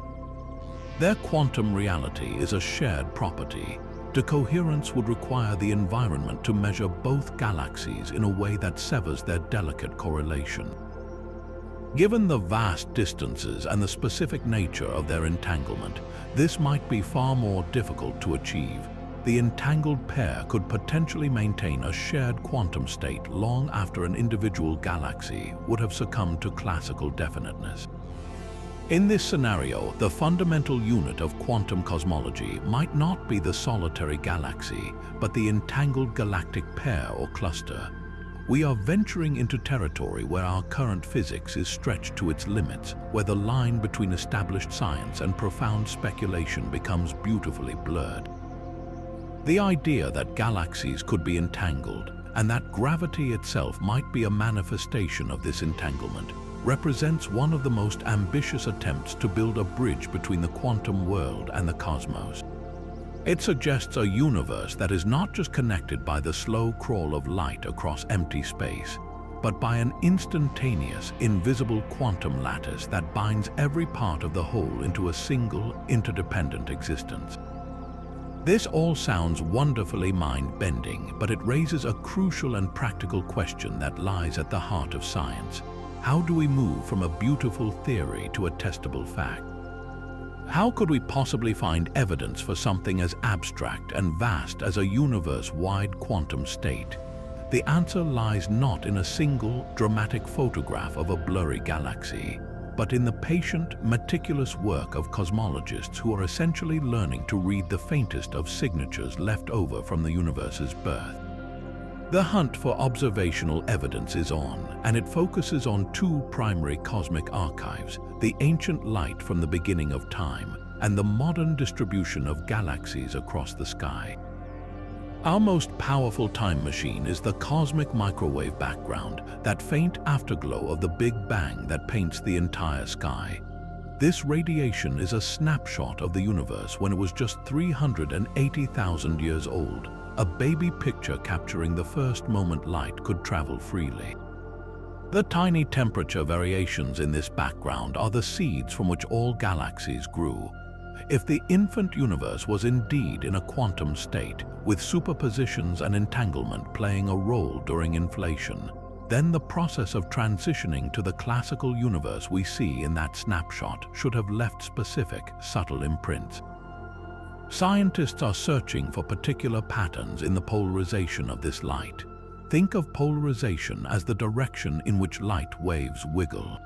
Their quantum reality is a shared property. Decoherence would require the environment to measure both galaxies in a way that severs their delicate correlation. Given the vast distances and the specific nature of their entanglement, this might be far more difficult to achieve. The entangled pair could potentially maintain a shared quantum state long after an individual galaxy would have succumbed to classical definiteness. In this scenario, the fundamental unit of quantum cosmology might not be the solitary galaxy, but the entangled galactic pair or cluster. We are venturing into territory where our current physics is stretched to its limits, where the line between established science and profound speculation becomes beautifully blurred. The idea that galaxies could be entangled, and that gravity itself might be a manifestation of this entanglement, represents one of the most ambitious attempts to build a bridge between the quantum world and the cosmos. It suggests a universe that is not just connected by the slow crawl of light across empty space, but by an instantaneous, invisible quantum lattice that binds every part of the whole into a single, interdependent existence. This all sounds wonderfully mind-bending, but it raises a crucial and practical question that lies at the heart of science. How do we move from a beautiful theory to a testable fact? How could we possibly find evidence for something as abstract and vast as a universe-wide quantum state? The answer lies not in a single, dramatic photograph of a blurry galaxy, but in the patient, meticulous work of cosmologists who are essentially learning to read the faintest of signatures left over from the universe's birth. The hunt for observational evidence is on, and it focuses on two primary cosmic archives: the ancient light from the beginning of time and the modern distribution of galaxies across the sky. Our most powerful time machine is the cosmic microwave background, that faint afterglow of the Big Bang that paints the entire sky. This radiation is a snapshot of the universe when it was just 380,000 years old, a baby picture capturing the first moment light could travel freely. The tiny temperature variations in this background are the seeds from which all galaxies grew. If the infant universe was indeed in a quantum state, with superpositions and entanglement playing a role during inflation, then the process of transitioning to the classical universe we see in that snapshot should have left specific, subtle imprints. Scientists are searching for particular patterns in the polarization of this light. Think of polarization as the direction in which light waves wiggle.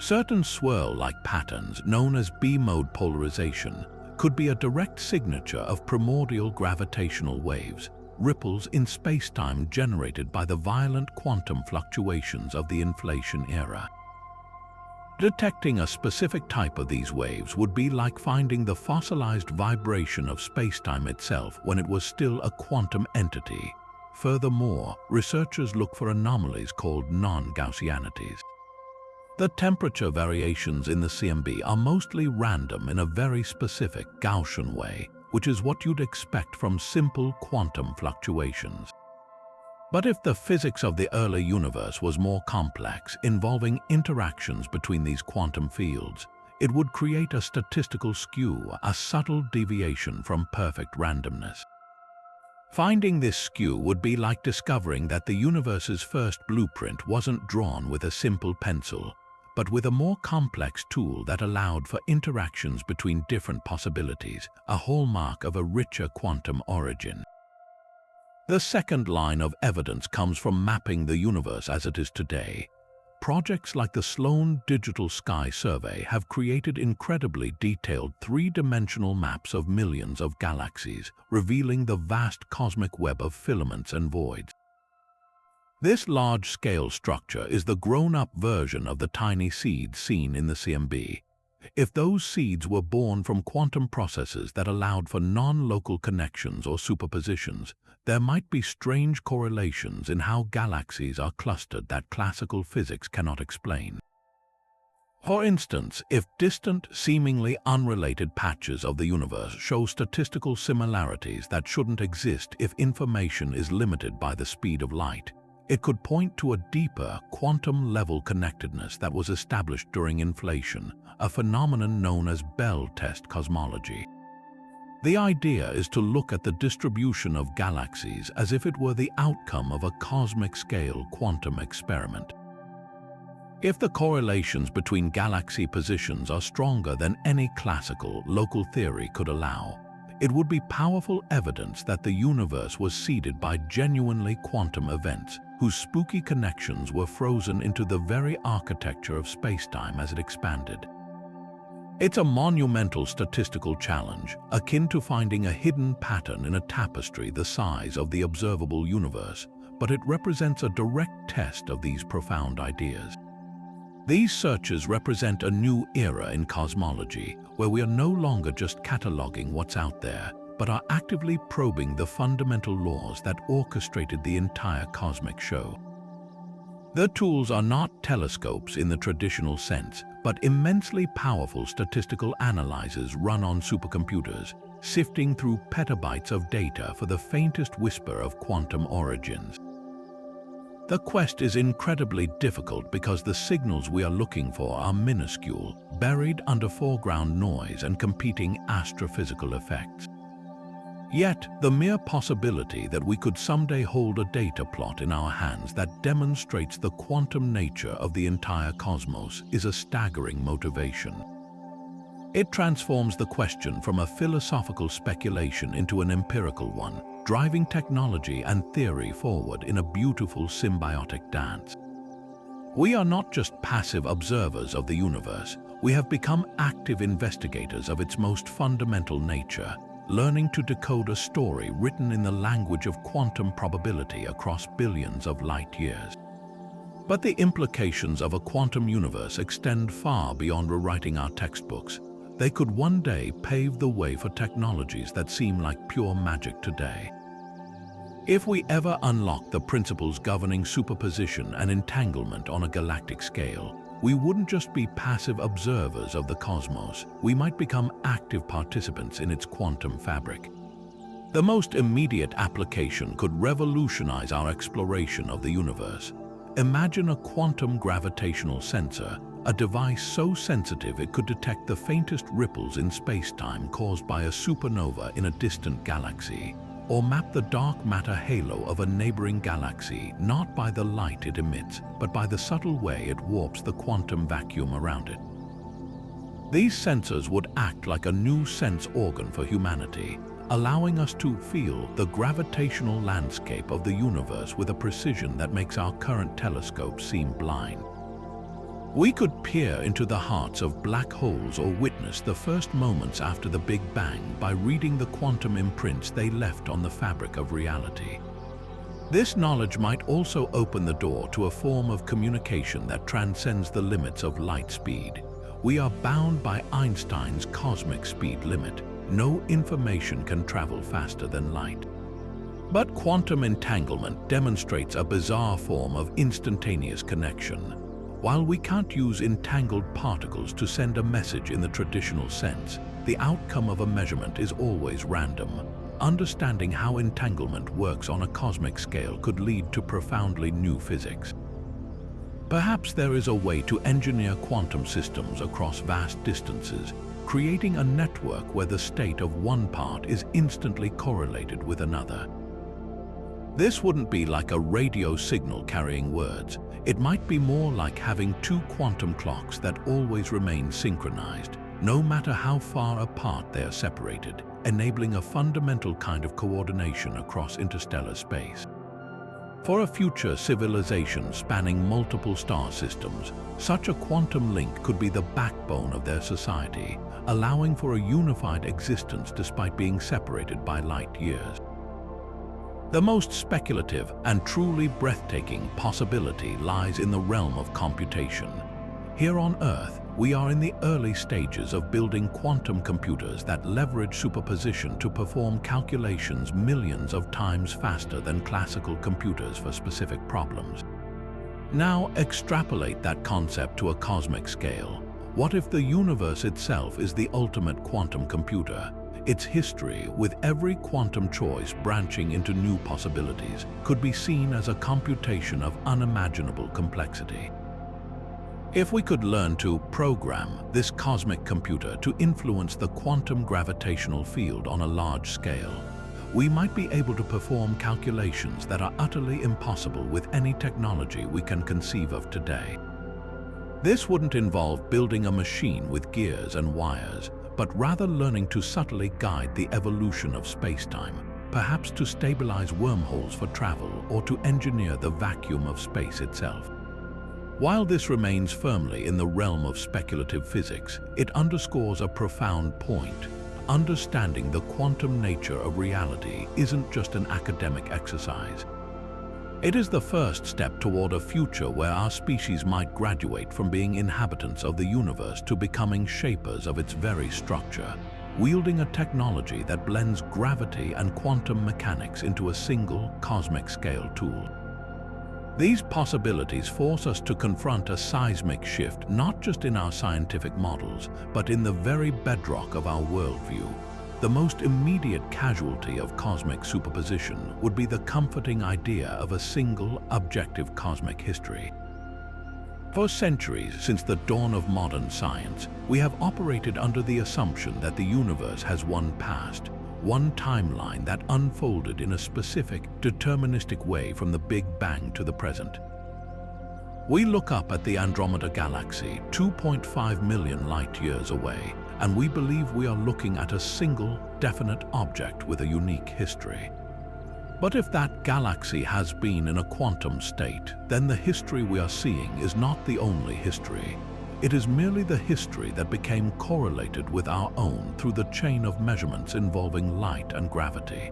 Certain swirl-like patterns, known as B-mode polarization, could be a direct signature of primordial gravitational waves, ripples in space-time generated by the violent quantum fluctuations of the inflation era. Detecting a specific type of these waves would be like finding the fossilized vibration of space-time itself when it was still a quantum entity. Furthermore, researchers look for anomalies called non-Gaussianities. The temperature variations in the CMB are mostly random in a very specific Gaussian way, which is what you'd expect from simple quantum fluctuations. But if the physics of the early universe was more complex, involving interactions between these quantum fields, it would create a statistical skew, a subtle deviation from perfect randomness. Finding this skew would be like discovering that the universe's first blueprint wasn't drawn with a simple pencil, but with a more complex tool that allowed for interactions between different possibilities, a hallmark of a richer quantum origin. The second line of evidence comes from mapping the universe as it is today. Projects like the Sloan Digital Sky Survey have created incredibly detailed three-dimensional maps of millions of galaxies, revealing the vast cosmic web of filaments and voids. This large-scale structure is the grown-up version of the tiny seeds seen in the CMB. If those seeds were born from quantum processes that allowed for non-local connections or superpositions, there might be strange correlations in how galaxies are clustered that classical physics cannot explain. For instance, if distant, seemingly unrelated patches of the universe show statistical similarities that shouldn't exist if information is limited by the speed of light, it could point to a deeper, quantum-level connectedness that was established during inflation, a phenomenon known as Bell test cosmology. The idea is to look at the distribution of galaxies as if it were the outcome of a cosmic-scale quantum experiment. If the correlations between galaxy positions are stronger than any classical, local theory could allow, it would be powerful evidence that the universe was seeded by genuinely quantum events, whose spooky connections were frozen into the very architecture of spacetime as it expanded. It's a monumental statistical challenge, akin to finding a hidden pattern in a tapestry the size of the observable universe, but it represents a direct test of these profound ideas. These searches represent a new era in cosmology, where we are no longer just cataloging what's out there, but are actively probing the fundamental laws that orchestrated the entire cosmic show. The tools are not telescopes in the traditional sense, but immensely powerful statistical analyzers run on supercomputers, sifting through petabytes of data for the faintest whisper of quantum origins. The quest is incredibly difficult because the signals we are looking for are minuscule, buried under foreground noise and competing astrophysical effects. Yet, the mere possibility that we could someday hold a data plot in our hands that demonstrates the quantum nature of the entire cosmos is a staggering motivation. It transforms the question from a philosophical speculation into an empirical one, driving technology and theory forward in a beautiful symbiotic dance. We are not just passive observers of the universe, we have become active investigators of its most fundamental nature, learning to decode a story written in the language of quantum probability across billions of light years. But the implications of a quantum universe extend far beyond rewriting our textbooks. They could one day pave the way for technologies that seem like pure magic today. If we ever unlock the principles governing superposition and entanglement on a galactic scale, we wouldn't just be passive observers of the cosmos, we might become active participants in its quantum fabric. The most immediate application could revolutionize our exploration of the universe. Imagine a quantum gravitational sensor, a device so sensitive it could detect the faintest ripples in space-time caused by a supernova in a distant galaxy, or map the dark matter halo of a neighboring galaxy not by the light it emits, but by the subtle way it warps the quantum vacuum around it. These sensors would act like a new sense organ for humanity, allowing us to feel the gravitational landscape of the universe with a precision that makes our current telescopes seem blind. We could peer into the hearts of black holes or witness the first moments after the Big Bang by reading the quantum imprints they left on the fabric of reality. This knowledge might also open the door to a form of communication that transcends the limits of light speed. We are bound by Einstein's cosmic speed limit. No information can travel faster than light. But quantum entanglement demonstrates a bizarre form of instantaneous connection. While we can't use entangled particles to send a message in the traditional sense, the outcome of a measurement is always random. Understanding how entanglement works on a cosmic scale could lead to profoundly new physics. Perhaps there is a way to engineer quantum systems across vast distances, creating a network where the state of one part is instantly correlated with another. This wouldn't be like a radio signal carrying words. It might be more like having two quantum clocks that always remain synchronized, no matter how far apart they are separated, enabling a fundamental kind of coordination across interstellar space. For a future civilization spanning multiple star systems, such a quantum link could be the backbone of their society, allowing for a unified existence despite being separated by light years. The most speculative and truly breathtaking possibility lies in the realm of computation. Here on Earth, we are in the early stages of building quantum computers that leverage superposition to perform calculations millions of times faster than classical computers for specific problems. Now extrapolate that concept to a cosmic scale. What if the universe itself is the ultimate quantum computer? Its history, with every quantum choice branching into new possibilities, could be seen as a computation of unimaginable complexity. If we could learn to program this cosmic computer to influence the quantum gravitational field on a large scale, we might be able to perform calculations that are utterly impossible with any technology we can conceive of today. This wouldn't involve building a machine with gears and wires, but rather learning to subtly guide the evolution of space-time, perhaps to stabilize wormholes for travel or to engineer the vacuum of space itself. While this remains firmly in the realm of speculative physics, it underscores a profound point. Understanding the quantum nature of reality isn't just an academic exercise. It is the first step toward a future where our species might graduate from being inhabitants of the universe to becoming shapers of its very structure. wielding a technology that blends gravity and quantum mechanics into a single cosmic-scale tool. These possibilities force us to confront a seismic shift not just in our scientific models, but in the very bedrock of our worldview. The most immediate casualty of cosmic superposition would be the comforting idea of a single, objective cosmic history. For centuries, since the dawn of modern science, we have operated under the assumption that the universe has one past, one timeline that unfolded in a specific, deterministic way from the Big Bang to the present. We look up at the Andromeda Galaxy, 2.5 million light-years away, and we believe we are looking at a single, definite object with a unique history. But if that galaxy has been in a quantum state, then the history we are seeing is not the only history. It is merely the history that became correlated with our own through the chain of measurements involving light and gravity.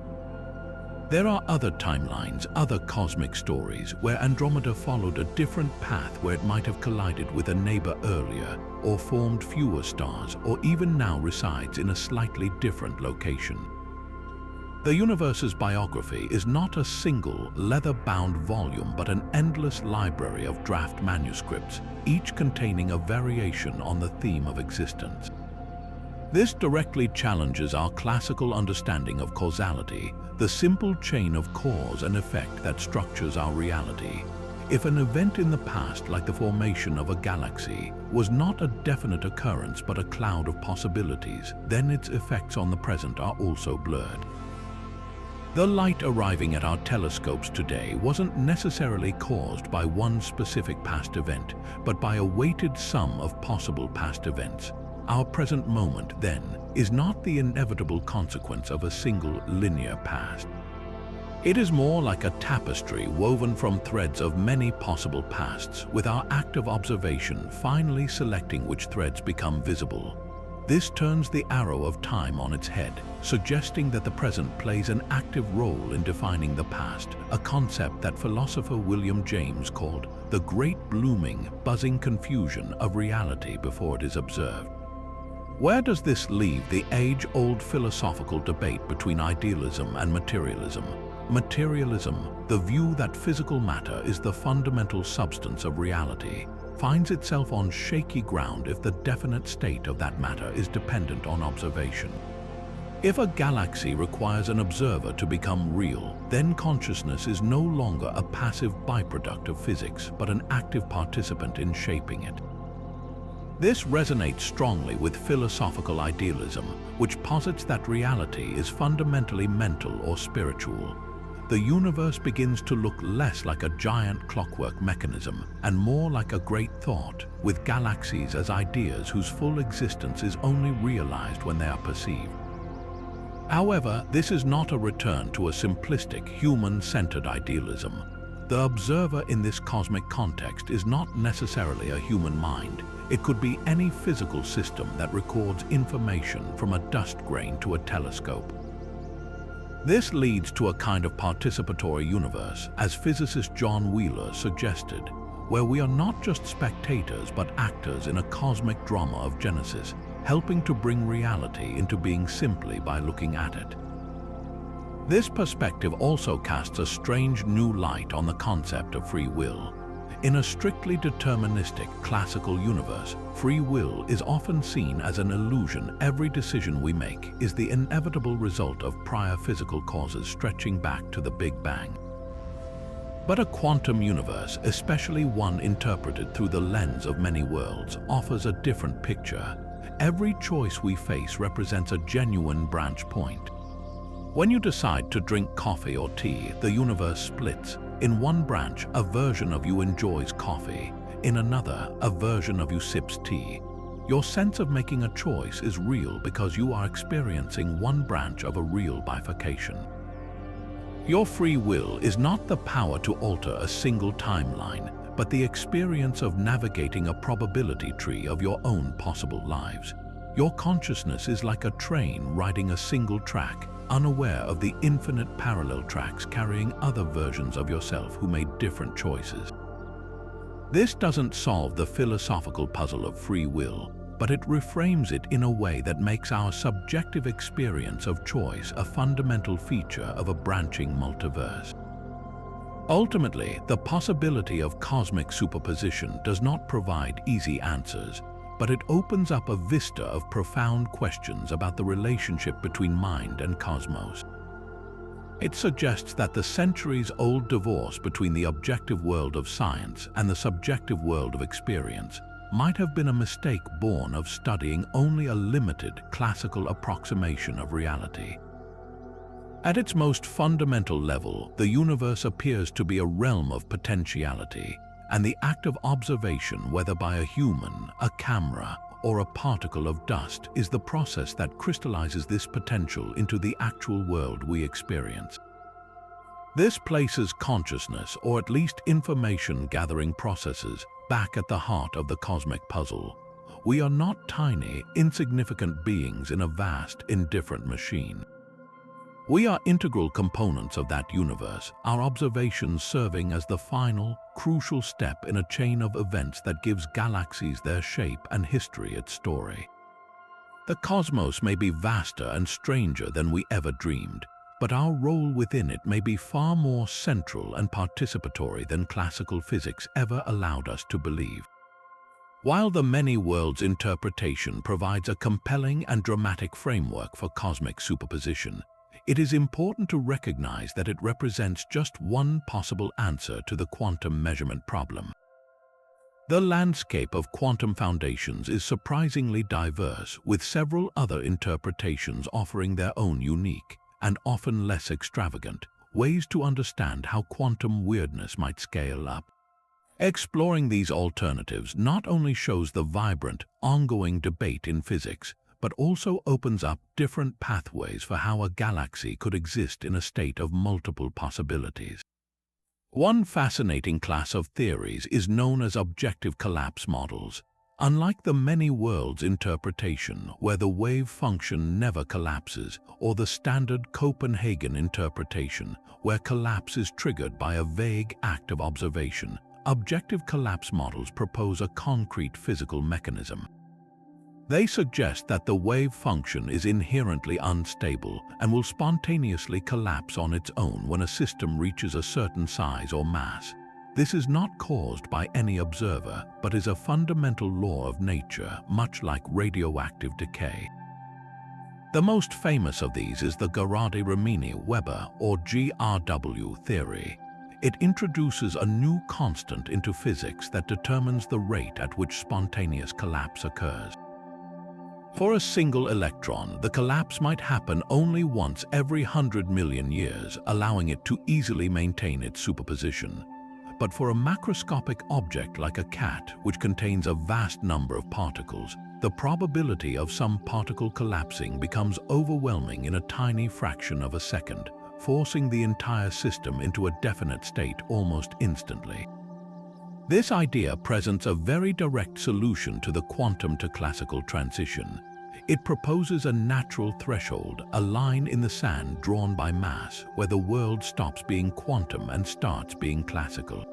There are other timelines, other cosmic stories, where Andromeda followed a different path, where it might have collided with a neighbor earlier, or formed fewer stars, or even now resides in a slightly different location. The universe's biography is not a single, leather-bound volume, but an endless library of draft manuscripts, each containing a variation on the theme of existence. This directly challenges our classical understanding of causality, the simple chain of cause and effect that structures our reality. If an event in the past, like the formation of a galaxy, was not a definite occurrence but a cloud of possibilities, then its effects on the present are also blurred. The light arriving at our telescopes today wasn't necessarily caused by one specific past event, but by a weighted sum of possible past events. Our present moment, then, is not the inevitable consequence of a single linear past. It is more like a tapestry woven from threads of many possible pasts, with our active observation finally selecting which threads become visible. This turns the arrow of time on its head, suggesting that the present plays an active role in defining the past, a concept that philosopher William James called the great blooming, buzzing confusion of reality before it is observed. Where does this leave the age-old philosophical debate between idealism and materialism? Materialism, the view that physical matter is the fundamental substance of reality, finds itself on shaky ground if the definite state of that matter is dependent on observation. If a galaxy requires an observer to become real, then consciousness is no longer a passive byproduct of physics, but an active participant in shaping it. This resonates strongly with philosophical idealism, which posits that reality is fundamentally mental or spiritual. The universe begins to look less like a giant clockwork mechanism and more like a great thought, with galaxies as ideas whose full existence is only realized when they are perceived. However, this is not a return to a simplistic, human-centered idealism. The observer in this cosmic context is not necessarily a human mind. It could be any physical system that records information from a dust grain to a telescope. This leads to a kind of participatory universe, as physicist John Wheeler suggested, where we are not just spectators but actors in a cosmic drama of Genesis, helping to bring reality into being simply by looking at it. This perspective also casts a strange new light on the concept of free will. In a strictly deterministic classical universe, free will is often seen as an illusion. Every decision we make is the inevitable result of prior physical causes stretching back to the Big Bang. But a quantum universe, especially one interpreted through the lens of many worlds, offers a different picture. Every choice we face represents a genuine branch point. When you decide to drink coffee or tea, the universe splits. In one branch, a version of you enjoys coffee. In another, a version of you sips tea. Your sense of making a choice is real because you are experiencing one branch of a real bifurcation. Your free will is not the power to alter a single timeline, but the experience of navigating a probability tree of your own possible lives. Your consciousness is like a train riding a single track, unaware of the infinite parallel tracks carrying other versions of yourself who made different choices. This doesn't solve the philosophical puzzle of free will, but it reframes it in a way that makes our subjective experience of choice a fundamental feature of a branching multiverse. Ultimately, the possibility of cosmic superposition does not provide easy answers, but it opens up a vista of profound questions about the relationship between mind and cosmos. It suggests that the centuries-old divorce between the objective world of science and the subjective world of experience might have been a mistake born of studying only a limited classical approximation of reality. At its most fundamental level, the universe appears to be a realm of potentiality, and the act of observation, whether by a human, a camera, or a particle of dust, is the process that crystallizes this potential into the actual world we experience. This places consciousness, or at least information-gathering processes, back at the heart of the cosmic puzzle. We are not tiny, insignificant beings in a vast, indifferent machine. We are integral components of that universe, our observations serving as the final, crucial step in a chain of events that gives galaxies their shape and history its story. The cosmos may be vaster and stranger than we ever dreamed, but our role within it may be far more central and participatory than classical physics ever allowed us to believe. While the many worlds interpretation provides a compelling and dramatic framework for cosmic superposition, it is important to recognize that it represents just one possible answer to the quantum measurement problem. The landscape of quantum foundations is surprisingly diverse, with several other interpretations offering their own unique, and often less extravagant, ways to understand how quantum weirdness might scale up. Exploring these alternatives not only shows the vibrant, ongoing debate in physics, but also opens up different pathways for how a galaxy could exist in a state of multiple possibilities. One fascinating class of theories is known as objective collapse models. Unlike the many worlds interpretation, where the wave function never collapses, or the standard Copenhagen interpretation, where collapse is triggered by a vague act of observation, objective collapse models propose a concrete physical mechanism. They suggest that the wave function is inherently unstable and will spontaneously collapse on its own when a system reaches a certain size or mass. This is not caused by any observer, but is a fundamental law of nature, much like radioactive decay. The most famous of these is the Garadi-Rimini-Weber, or GRW theory. It introduces a new constant into physics that determines the rate at which spontaneous collapse occurs. For a single electron, the collapse might happen only once every 100 million years, allowing it to easily maintain its superposition. But for a macroscopic object like a cat, which contains a vast number of particles, the probability of some particle collapsing becomes overwhelming in a tiny fraction of a second, forcing the entire system into a definite state almost instantly. This idea presents a very direct solution to the quantum to classical transition. It proposes a natural threshold, a line in the sand drawn by mass, where the world stops being quantum and starts being classical.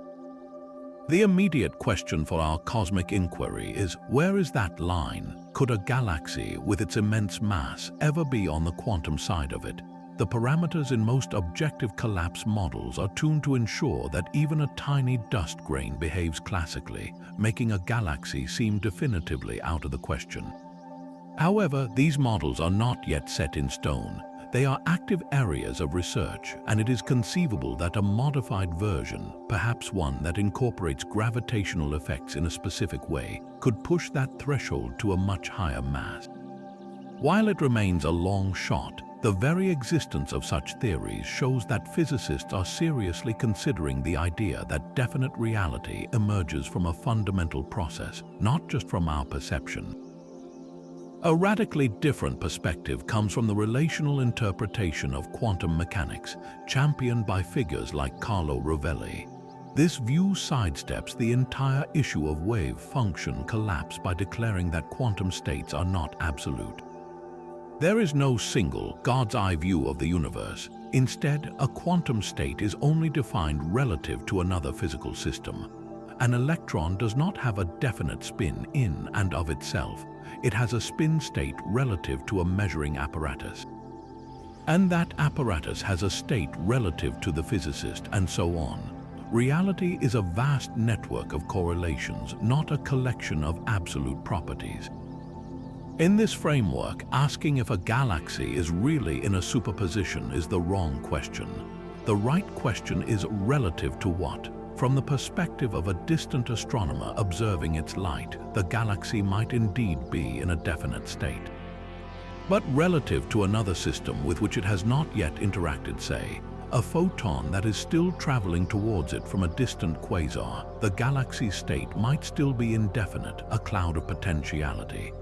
The immediate question for our cosmic inquiry is, where is that line? Could a galaxy, with its immense mass, ever be on the quantum side of it? The parameters in most objective collapse models are tuned to ensure that even a tiny dust grain behaves classically, making a galaxy seem definitively out of the question. However, these models are not yet set in stone. They are active areas of research, and it is conceivable that a modified version, perhaps one that incorporates gravitational effects in a specific way, could push that threshold to a much higher mass. While it remains a long shot, the very existence of such theories shows that physicists are seriously considering the idea that definite reality emerges from a fundamental process, not just from our perception. A radically different perspective comes from the relational interpretation of quantum mechanics, championed by figures like Carlo Rovelli. This view sidesteps the entire issue of wave function collapse by declaring that quantum states are not absolute. There is no single God's eye view of the universe. Instead, a quantum state is only defined relative to another physical system. An electron does not have a definite spin in and of itself. It has a spin state relative to a measuring apparatus. And that apparatus has a state relative to the physicist, and so on. Reality is a vast network of correlations, not a collection of absolute properties. In this framework, asking if a galaxy is really in a superposition is the wrong question. The right question is relative to what? From the perspective of a distant astronomer observing its light, the galaxy might indeed be in a definite state. But relative to another system with which it has not yet interacted, say, a photon that is still traveling towards it from a distant quasar, the galaxy's state might still be indefinite, a cloud of potentiality.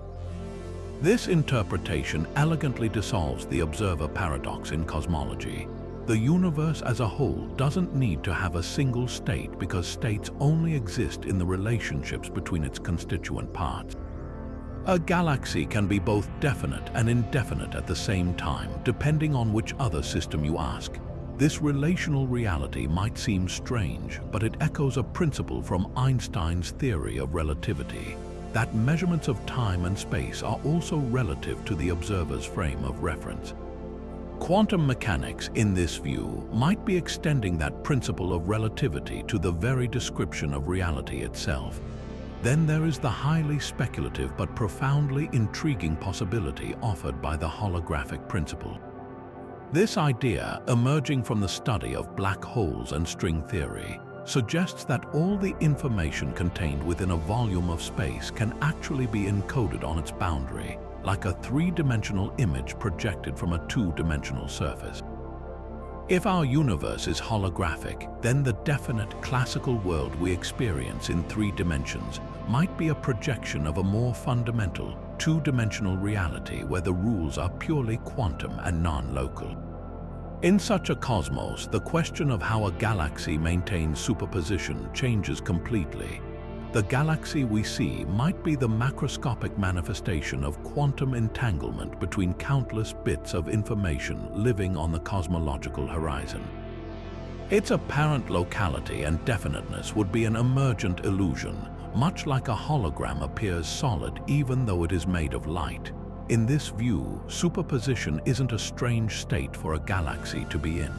This interpretation elegantly dissolves the observer paradox in cosmology. The universe as a whole doesn't need to have a single state because states only exist in the relationships between its constituent parts. A galaxy can be both definite and indefinite at the same time, depending on which other system you ask. This relational reality might seem strange, but it echoes a principle from Einstein's theory of relativity, that measurements of time and space are also relative to the observer's frame of reference. Quantum mechanics, in this view, might be extending that principle of relativity to the very description of reality itself. Then there is the highly speculative but profoundly intriguing possibility offered by the holographic principle. This idea, emerging from the study of black holes and string theory, suggests that all the information contained within a volume of space can actually be encoded on its boundary, like a three-dimensional image projected from a two-dimensional surface. If our universe is holographic, then the definite classical world we experience in 3 dimensions might be a projection of a more fundamental, two-dimensional reality where the rules are purely quantum and non-local. In such a cosmos, the question of how a galaxy maintains superposition changes completely. The galaxy we see might be the macroscopic manifestation of quantum entanglement between countless bits of information living on the cosmological horizon. Its apparent locality and definiteness would be an emergent illusion, much like a hologram appears solid even though it is made of light. In this view, superposition isn't a strange state for a galaxy to be in.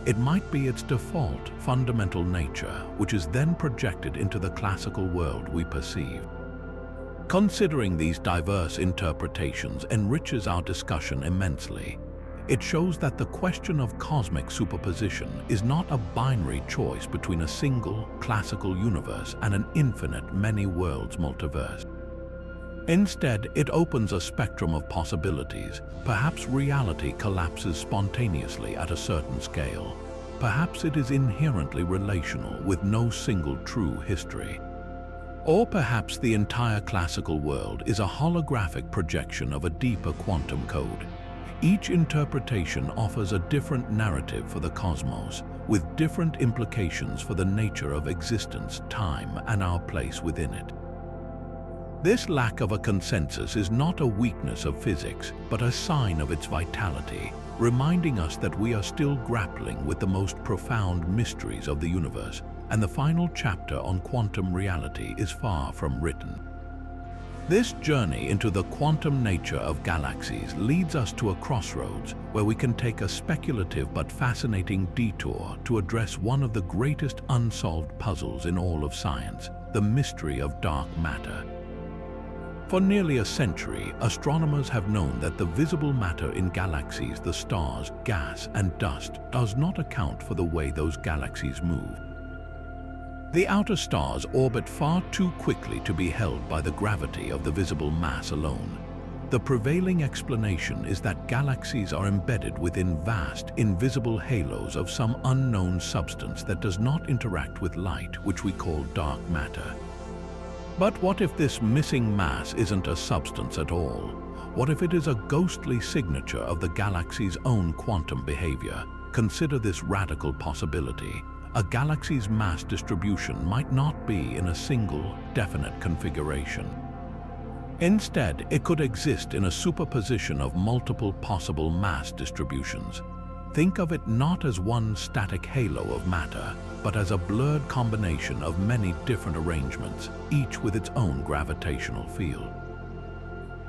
It might be its default, fundamental nature, which is then projected into the classical world we perceive. Considering these diverse interpretations enriches our discussion immensely. It shows that the question of cosmic superposition is not a binary choice between a single, classical universe and an infinite many-worlds multiverse. Instead, it opens a spectrum of possibilities. Perhaps reality collapses spontaneously at a certain scale. Perhaps it is inherently relational with no single true history. Or perhaps the entire classical world is a holographic projection of a deeper quantum code. Each interpretation offers a different narrative for the cosmos, with different implications for the nature of existence, time, and our place within it. This lack of a consensus is not a weakness of physics, but a sign of its vitality, reminding us that we are still grappling with the most profound mysteries of the universe, and the final chapter on quantum reality is far from written. This journey into the quantum nature of galaxies leads us to a crossroads where we can take a speculative but fascinating detour to address one of the greatest unsolved puzzles in all of science, the mystery of dark matter. For nearly a century, astronomers have known that the visible matter in galaxies, the stars, gas, and dust, does not account for the way those galaxies move. The outer stars orbit far too quickly to be held by the gravity of the visible mass alone. The prevailing explanation is that galaxies are embedded within vast, invisible halos of some unknown substance that does not interact with light, which we call dark matter. But what if this missing mass isn't a substance at all? What if it is a ghostly signature of the galaxy's own quantum behavior? Consider this radical possibility. A galaxy's mass distribution might not be in a single, definite configuration. Instead, it could exist in a superposition of multiple possible mass distributions. Think of it not as one static halo of matter, but as a blurred combination of many different arrangements, each with its own gravitational field.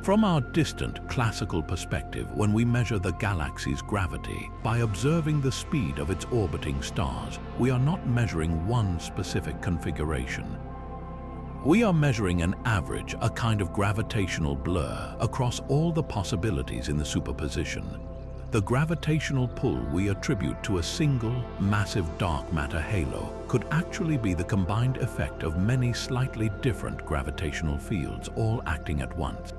From our distant classical perspective, when we measure the galaxy's gravity by observing the speed of its orbiting stars, we are not measuring one specific configuration. We are measuring an average, a kind of gravitational blur across all the possibilities in the superposition. The gravitational pull we attribute to a single, massive dark matter halo could actually be the combined effect of many slightly different gravitational fields all acting at once.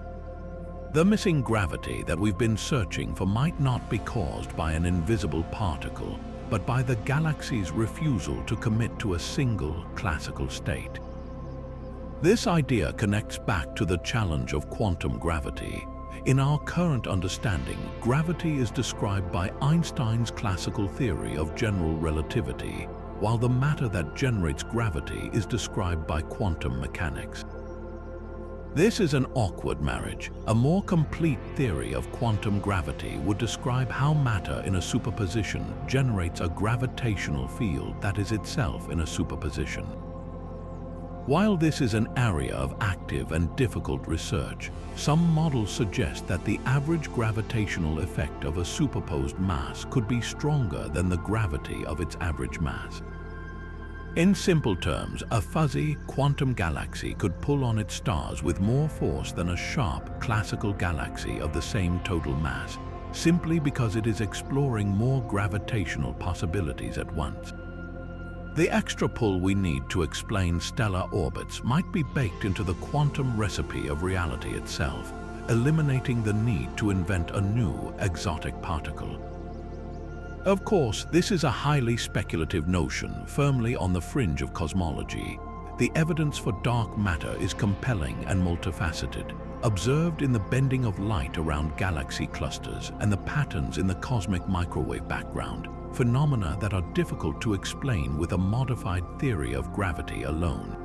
The missing gravity that we've been searching for might not be caused by an invisible particle, but by the galaxy's refusal to commit to a single classical state. This idea connects back to the challenge of quantum gravity. In our current understanding, gravity is described by Einstein's classical theory of general relativity, while the matter that generates gravity is described by quantum mechanics. This is an awkward marriage. A more complete theory of quantum gravity would describe how matter in a superposition generates a gravitational field that is itself in a superposition. While this is an area of active and difficult research, some models suggest that the average gravitational effect of a superposed mass could be stronger than the gravity of its average mass. In simple terms, a fuzzy quantum galaxy could pull on its stars with more force than a sharp classical galaxy of the same total mass, simply because it is exploring more gravitational possibilities at once. The extra pull we need to explain stellar orbits might be baked into the quantum recipe of reality itself, eliminating the need to invent a new exotic particle. Of course, this is a highly speculative notion, firmly on the fringe of cosmology. The evidence for dark matter is compelling and multifaceted, observed in the bending of light around galaxy clusters and the patterns in the cosmic microwave background, phenomena that are difficult to explain with a modified theory of gravity alone.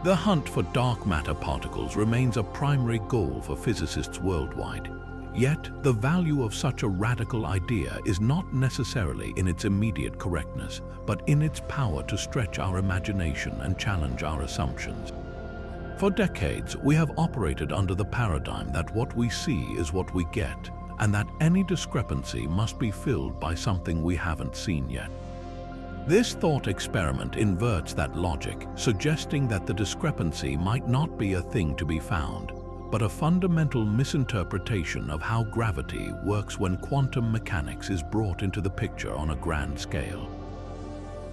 The hunt for dark matter particles remains a primary goal for physicists worldwide. Yet, the value of such a radical idea is not necessarily in its immediate correctness, but in its power to stretch our imagination and challenge our assumptions. For decades, we have operated under the paradigm that what we see is what we get, and that any discrepancy must be filled by something we haven't seen yet. This thought experiment inverts that logic, suggesting that the discrepancy might not be a thing to be found, but a fundamental misinterpretation of how gravity works when quantum mechanics is brought into the picture on a grand scale.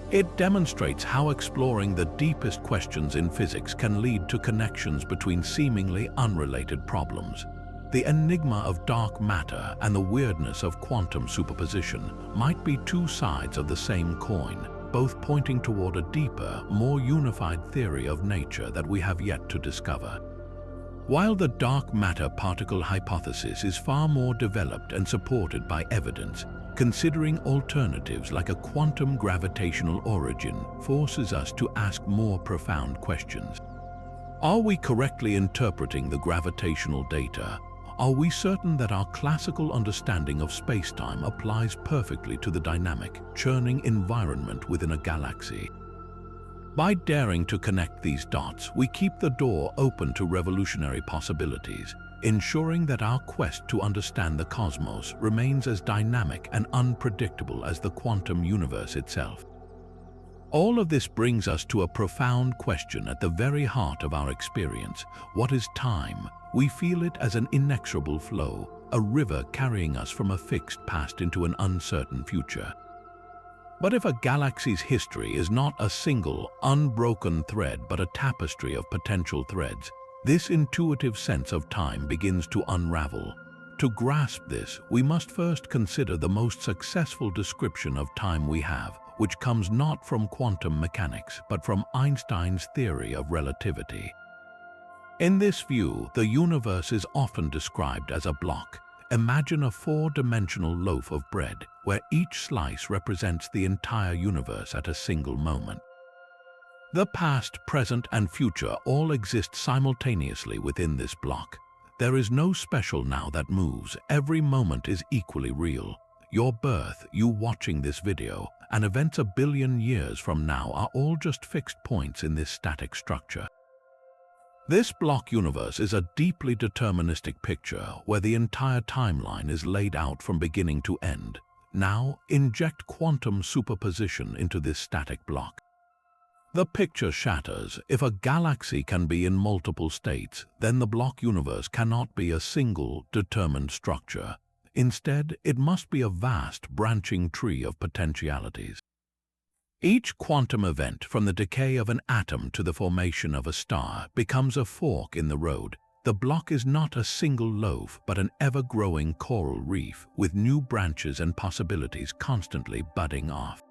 It demonstrates how exploring the deepest questions in physics can lead to connections between seemingly unrelated problems. The enigma of dark matter and the weirdness of quantum superposition might be two sides of the same coin, both pointing toward a deeper, more unified theory of nature that we have yet to discover. While the dark matter particle hypothesis is far more developed and supported by evidence, considering alternatives like a quantum gravitational origin forces us to ask more profound questions. Are we correctly interpreting the gravitational data? Are we certain that our classical understanding of space-time applies perfectly to the dynamic, churning environment within a galaxy? By daring to connect these dots, we keep the door open to revolutionary possibilities, ensuring that our quest to understand the cosmos remains as dynamic and unpredictable as the quantum universe itself. All of this brings us to a profound question at the very heart of our experience. What is time? We feel it as an inexorable flow, a river carrying us from a fixed past into an uncertain future. But if a galaxy's history is not a single, unbroken thread but a tapestry of potential threads, this intuitive sense of time begins to unravel. To grasp this, we must first consider the most successful description of time we have, which comes not from quantum mechanics but from Einstein's theory of relativity. In this view, the universe is often described as a block. Imagine a four-dimensional loaf of bread, where each slice represents the entire universe at a single moment. The past, present, and future all exist simultaneously within this block. There is no special now that moves. Every moment is equally real. your birth, you watching this video, and events a billion years from now are all just fixed points in this static structure. This block universe is a deeply deterministic picture where the entire timeline is laid out from beginning to end. Now, inject quantum superposition into this static block. The picture shatters. If a galaxy can be in multiple states, then the block universe cannot be a single, determined structure. Instead, it must be a vast, branching tree of potentialities. Each quantum event, from the decay of an atom to the formation of a star, becomes a fork in the road. The block is not a single loaf, but an ever-growing coral reef, with new branches and possibilities constantly budding off.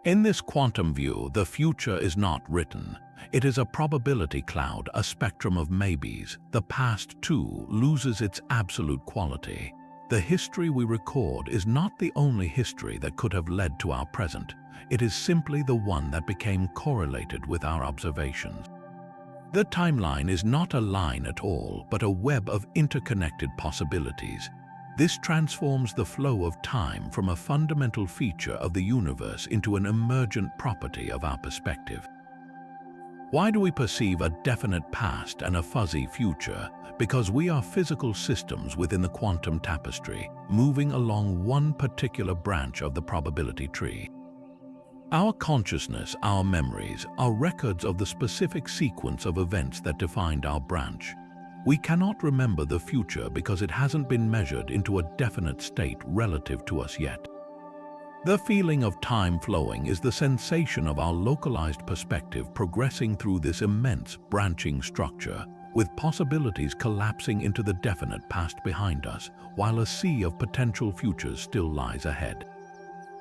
In this quantum view, the future is not written. It is a probability cloud, a spectrum of maybes. The past, too, loses its absolute quality. The history we record is not the only history that could have led to our present. It is simply the one that became correlated with our observations. The timeline is not a line at all, but a web of interconnected possibilities. This transforms the flow of time from a fundamental feature of the universe into an emergent property of our perspective. Why do we perceive a definite past and a fuzzy future? Because we are physical systems within the quantum tapestry, moving along one particular branch of the probability tree. Our consciousness, our memories, are records of the specific sequence of events that defined our branch. We cannot remember the future because it hasn't been measured into a definite state relative to us yet. The feeling of time flowing is the sensation of our localized perspective progressing through this immense branching structure, with possibilities collapsing into the definite past behind us, while a sea of potential futures still lies ahead.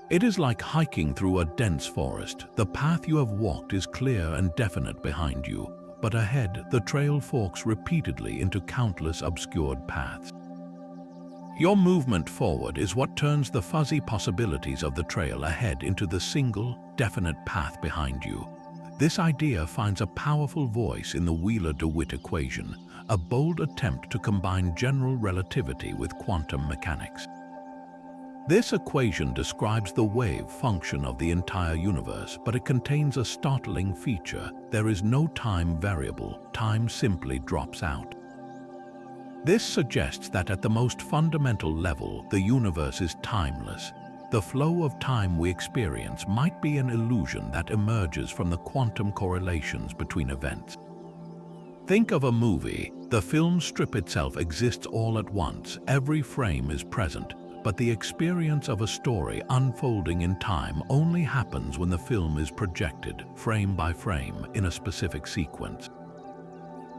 It is like hiking through a dense forest. The path you have walked is clear and definite behind you, but ahead the trail forks repeatedly into countless obscured paths. Your movement forward is what turns the fuzzy possibilities of the trail ahead into the single, definite path behind you. This idea finds a powerful voice in the Wheeler-DeWitt equation, a bold attempt to combine general relativity with quantum mechanics. This equation describes the wave function of the entire universe, but it contains a startling feature. There is no time variable. Time simply drops out. This suggests that at the most fundamental level, the universe is timeless. The flow of time we experience might be an illusion that emerges from the quantum correlations between events. Think of a movie. The film strip itself exists all at once. Every frame is present. But the experience of a story unfolding in time only happens when the film is projected, frame by frame, in a specific sequence.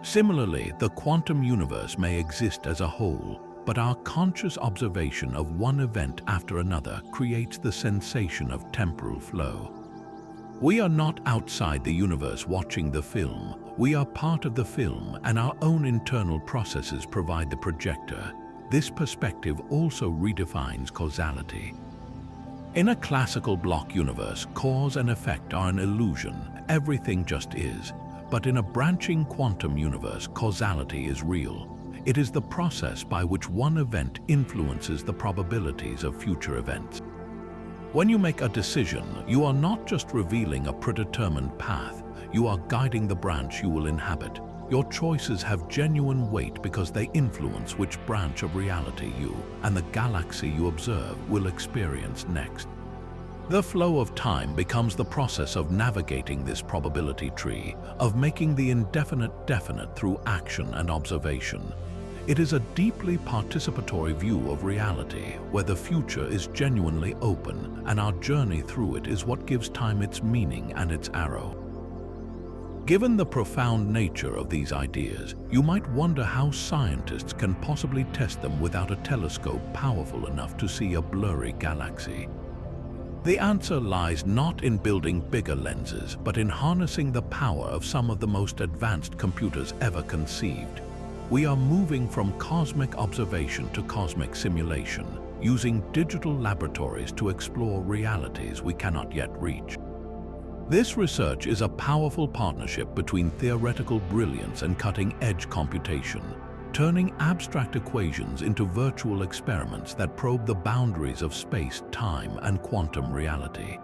Similarly, the quantum universe may exist as a whole, but our conscious observation of one event after another creates the sensation of temporal flow. We are not outside the universe watching the film. We are part of the film, and our own internal processes provide the projector. This perspective also redefines causality. In a classical block universe, cause and effect are an illusion. Everything just is. But in a branching quantum universe, causality is real. It is the process by which one event influences the probabilities of future events. When you make a decision, you are not just revealing a predetermined path, you are guiding the branch you will inhabit. Your choices have genuine weight because they influence which branch of reality you and the galaxy you observe will experience next. The flow of time becomes the process of navigating this probability tree, of making the indefinite definite through action and observation. It is a deeply participatory view of reality, where the future is genuinely open, and our journey through it is what gives time its meaning and its arrow. Given the profound nature of these ideas, you might wonder how scientists can possibly test them without a telescope powerful enough to see a blurry galaxy. The answer lies not in building bigger lenses, but in harnessing the power of some of the most advanced computers ever conceived. We are moving from cosmic observation to cosmic simulation, using digital laboratories to explore realities we cannot yet reach. This research is a powerful partnership between theoretical brilliance and cutting-edge computation. turning abstract equations into virtual experiments that probe the boundaries of space, time, and quantum reality.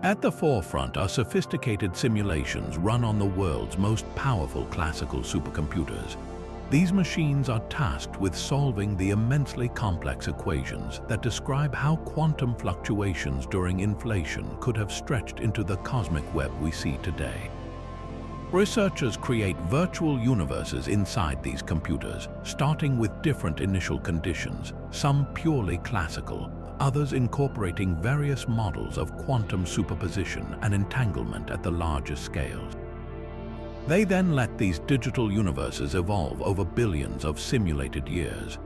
At the forefront are sophisticated simulations run on the world's most powerful classical supercomputers. These machines are tasked with solving the immensely complex equations that describe how quantum fluctuations during inflation could have stretched into the cosmic web we see today. Researchers create virtual universes inside these computers, starting with different initial conditions, some purely classical, others incorporating various models of quantum superposition and entanglement at the largest scales. They then let these digital universes evolve over billions of simulated years.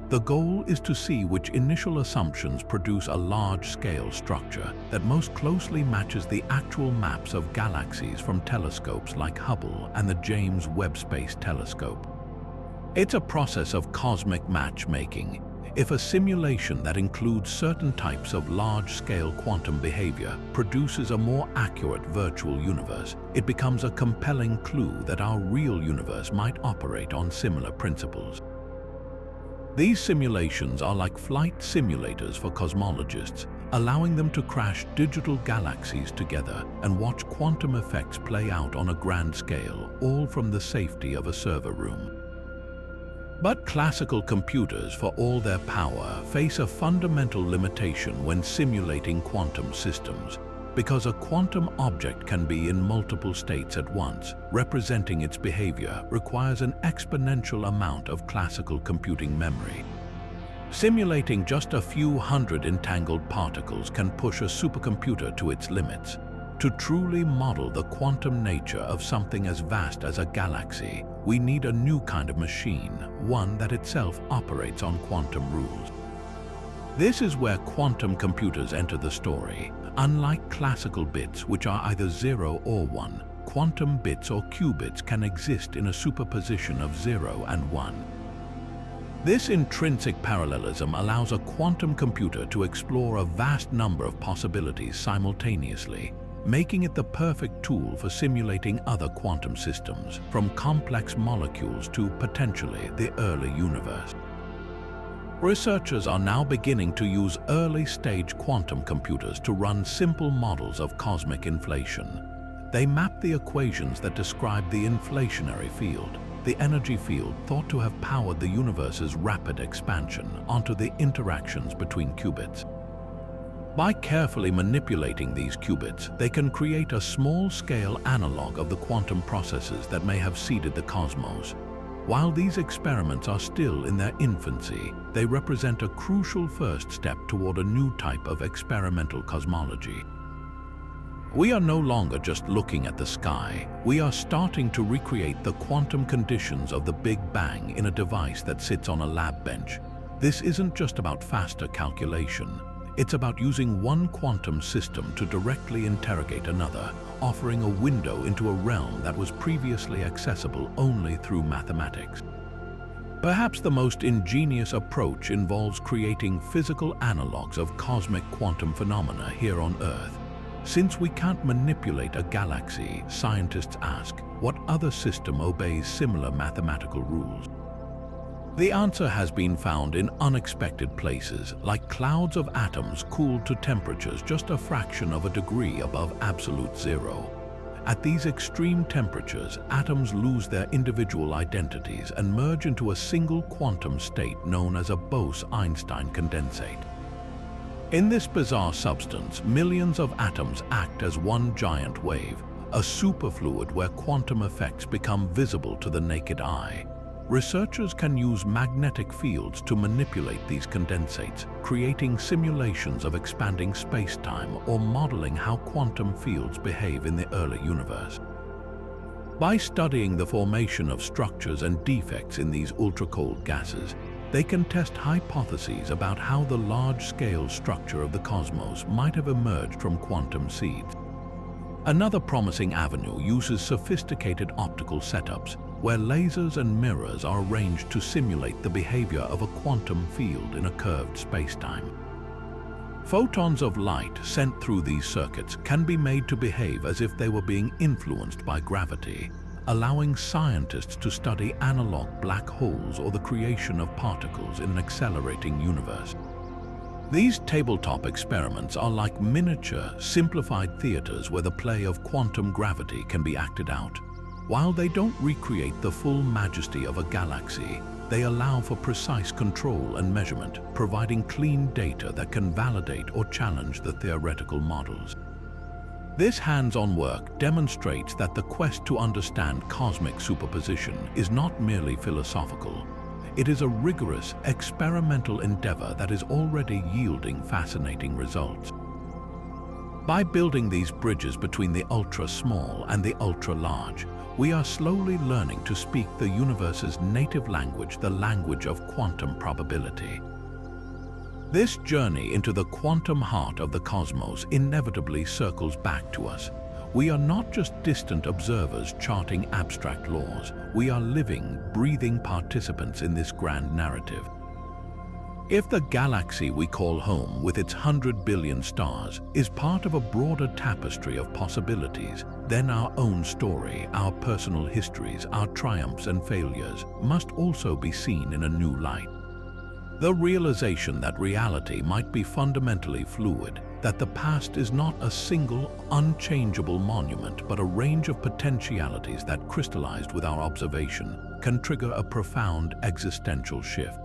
The goal is to see which initial assumptions produce a large-scale structure that most closely matches the actual maps of galaxies from telescopes like Hubble and the James Webb Space Telescope. It's a process of cosmic matchmaking. If a simulation that includes certain types of large-scale quantum behavior produces a more accurate virtual universe, it becomes a compelling clue that our real universe might operate on similar principles. These simulations are like flight simulators for cosmologists, allowing them to crash digital galaxies together and watch quantum effects play out on a grand scale, all from the safety of a server room. But classical computers, for all their power, face a fundamental limitation when simulating quantum systems, because a quantum object can be in multiple states at once. Representing its behavior requires an exponential amount of classical computing memory. Simulating just a few hundred entangled particles can push a supercomputer to its limits. To truly model the quantum nature of something as vast as a galaxy, we need a new kind of machine, one that itself operates on quantum rules. This is where quantum computers enter the story. Unlike classical bits, which are either 0 or 1, quantum bits or qubits can exist in a superposition of 0 and 1. This intrinsic parallelism allows a quantum computer to explore a vast number of possibilities simultaneously, making it the perfect tool for simulating other quantum systems, from complex molecules to potentially the early universe. Researchers are now beginning to use early-stage quantum computers to run simple models of cosmic inflation. They map the equations that describe the inflationary field, the energy field thought to have powered the universe's rapid expansion, onto the interactions between qubits. By carefully manipulating these qubits, they can create a small-scale analog of the quantum processes that may have seeded the cosmos. While these experiments are still in their infancy, they represent a crucial first step toward a new type of experimental cosmology. We are no longer just looking at the sky. We are starting to recreate the quantum conditions of the Big Bang in a device that sits on a lab bench. This isn't just about faster calculation. It's about using one quantum system to directly interrogate another, offering a window into a realm that was previously accessible only through mathematics. Perhaps the most ingenious approach involves creating physical analogs of cosmic quantum phenomena here on Earth. Since we can't manipulate a galaxy, scientists ask, what other system obeys similar mathematical rules? The answer has been found in unexpected places, like clouds of atoms cooled to temperatures just a fraction of a degree above absolute zero. At these extreme temperatures, atoms lose their individual identities and merge into a single quantum state known as a Bose-Einstein condensate. In this bizarre substance, millions of atoms act as one giant wave, a superfluid where quantum effects become visible to the naked eye. Researchers can use magnetic fields to manipulate these condensates, creating simulations of expanding space-time or modeling how quantum fields behave in the early universe. By studying the formation of structures and defects in these ultra-cold gases, they can test hypotheses about how the large-scale structure of the cosmos might have emerged from quantum seeds. Another promising avenue uses sophisticated optical setups, where lasers and mirrors are arranged to simulate the behavior of a quantum field in a curved spacetime. Photons of light sent through these circuits can be made to behave as if they were being influenced by gravity, allowing scientists to study analog black holes or the creation of particles in an accelerating universe. These tabletop experiments are like miniature, simplified theaters where the play of quantum gravity can be acted out. While they don't recreate the full majesty of a galaxy, they allow for precise control and measurement, providing clean data that can validate or challenge the theoretical models. This hands-on work demonstrates that the quest to understand cosmic superposition is not merely philosophical. It is a rigorous, experimental endeavor that is already yielding fascinating results. By building these bridges between the ultra-small and the ultra-large, we are slowly learning to speak the universe's native language, the language of quantum probability. This journey into the quantum heart of the cosmos inevitably circles back to us. We are not just distant observers charting abstract laws. We are living, breathing participants in this grand narrative. If the galaxy we call home, with its 100 billion stars, is part of a broader tapestry of possibilities, then our own story, our personal histories, our triumphs and failures must also be seen in a new light. The realization that reality might be fundamentally fluid, that the past is not a single, unchangeable monument but a range of potentialities that crystallized with our observation, can trigger a profound existential shift.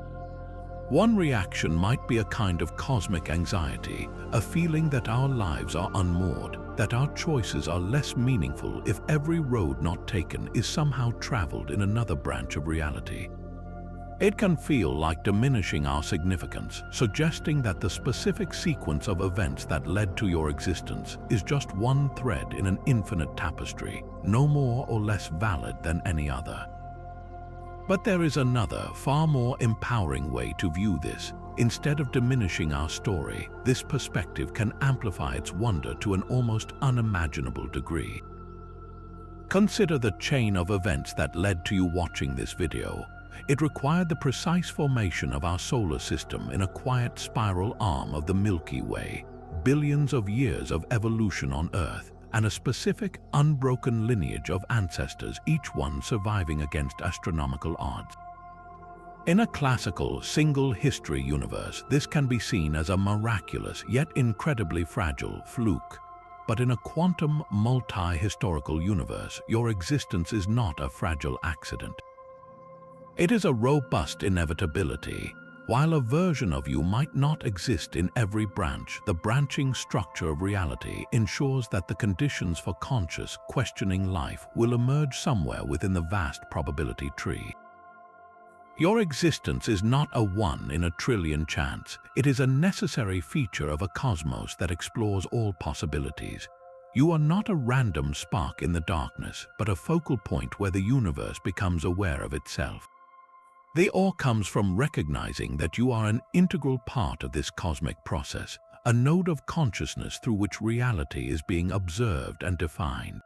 One reaction might be a kind of cosmic anxiety, a feeling that our lives are unmoored, that our choices are less meaningful if every road not taken is somehow traveled in another branch of reality. It can feel like diminishing our significance, suggesting that the specific sequence of events that led to your existence is just one thread in an infinite tapestry, no more or less valid than any other. But there is another, far more empowering way to view this. Instead of diminishing our story, this perspective can amplify its wonder to an almost unimaginable degree. Consider the chain of events that led to you watching this video. It required the precise formation of our solar system in a quiet spiral arm of the Milky Way, billions of years of evolution on Earth, and a specific, unbroken lineage of ancestors, each one surviving against astronomical odds. In a classical, single history universe, this can be seen as a miraculous, yet incredibly fragile fluke. But in a quantum, multi-historical universe, your existence is not a fragile accident. It is a robust inevitability. While a version of you might not exist in every branch, the branching structure of reality ensures that the conditions for conscious, questioning life will emerge somewhere within the vast probability tree. Your existence is not a 1 in a trillion chance. It is a necessary feature of a cosmos that explores all possibilities. You are not a random spark in the darkness, but a focal point where the universe becomes aware of itself. The awe comes from recognizing that you are an integral part of this cosmic process, a node of consciousness through which reality is being observed and defined.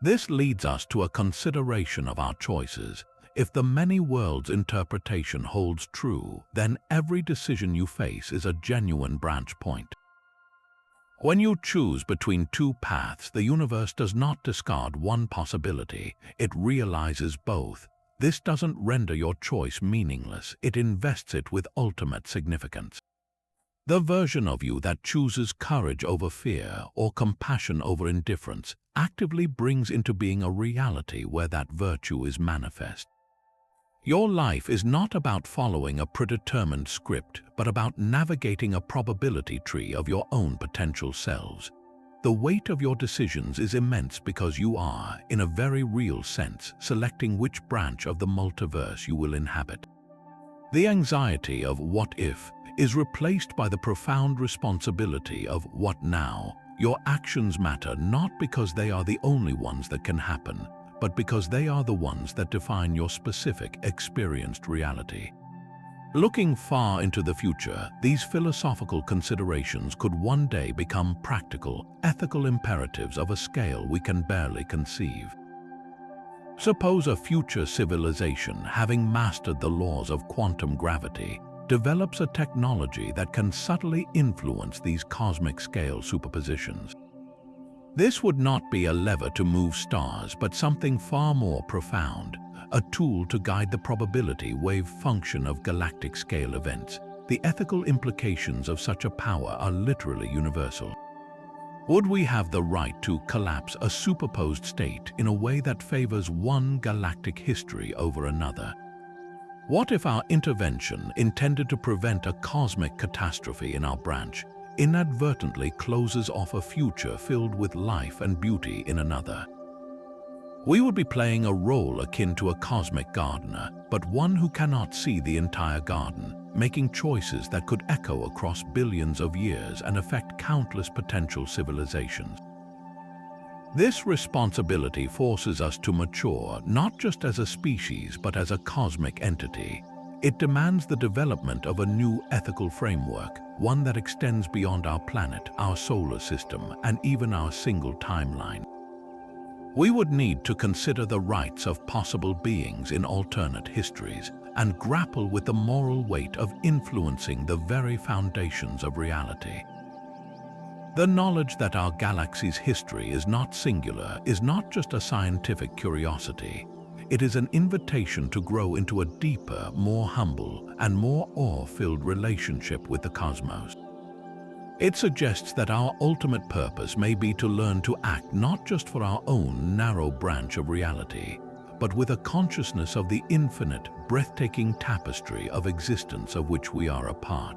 This leads us to a consideration of our choices. If the many worlds interpretation holds true, then every decision you face is a genuine branch point. When you choose between two paths, the universe does not discard one possibility, it realizes both. This doesn't render your choice meaningless, it invests it with ultimate significance. The version of you that chooses courage over fear or compassion over indifference actively brings into being a reality where that virtue is manifest. Your life is not about following a predetermined script, but about navigating a probability tree of your own potential selves. The weight of your decisions is immense because you are, in a very real sense, selecting which branch of the multiverse you will inhabit. The anxiety of what if is replaced by the profound responsibility of what now. Your actions matter not because they are the only ones that can happen, but because they are the ones that define your specific experienced reality. Looking far into the future, these philosophical considerations could one day become practical, ethical imperatives of a scale we can barely conceive. Suppose a future civilization, having mastered the laws of quantum gravity, develops a technology that can subtly influence these cosmic scale superpositions. This would not be a lever to move stars, but something far more profound, a tool to guide the probability wave function of galactic scale events. The ethical implications of such a power are literally universal. Would we have the right to collapse a superposed state in a way that favors one galactic history over another? What if our intervention, intended to prevent a cosmic catastrophe in our branch, inadvertently closes off a future filled with life and beauty in another? We would be playing a role akin to a cosmic gardener, but one who cannot see the entire garden, making choices that could echo across billions of years and affect countless potential civilizations. This responsibility forces us to mature not just as a species but as a cosmic entity. It demands the development of a new ethical framework, one that extends beyond our planet, our solar system, and even our single timeline. We would need to consider the rights of possible beings in alternate histories and grapple with the moral weight of influencing the very foundations of reality. The knowledge that our galaxy's history is not singular is not just a scientific curiosity. It is an invitation to grow into a deeper, more humble, and more awe-filled relationship with the cosmos. It suggests that our ultimate purpose may be to learn to act not just for our own narrow branch of reality, but with a consciousness of the infinite, breathtaking tapestry of existence of which we are a part.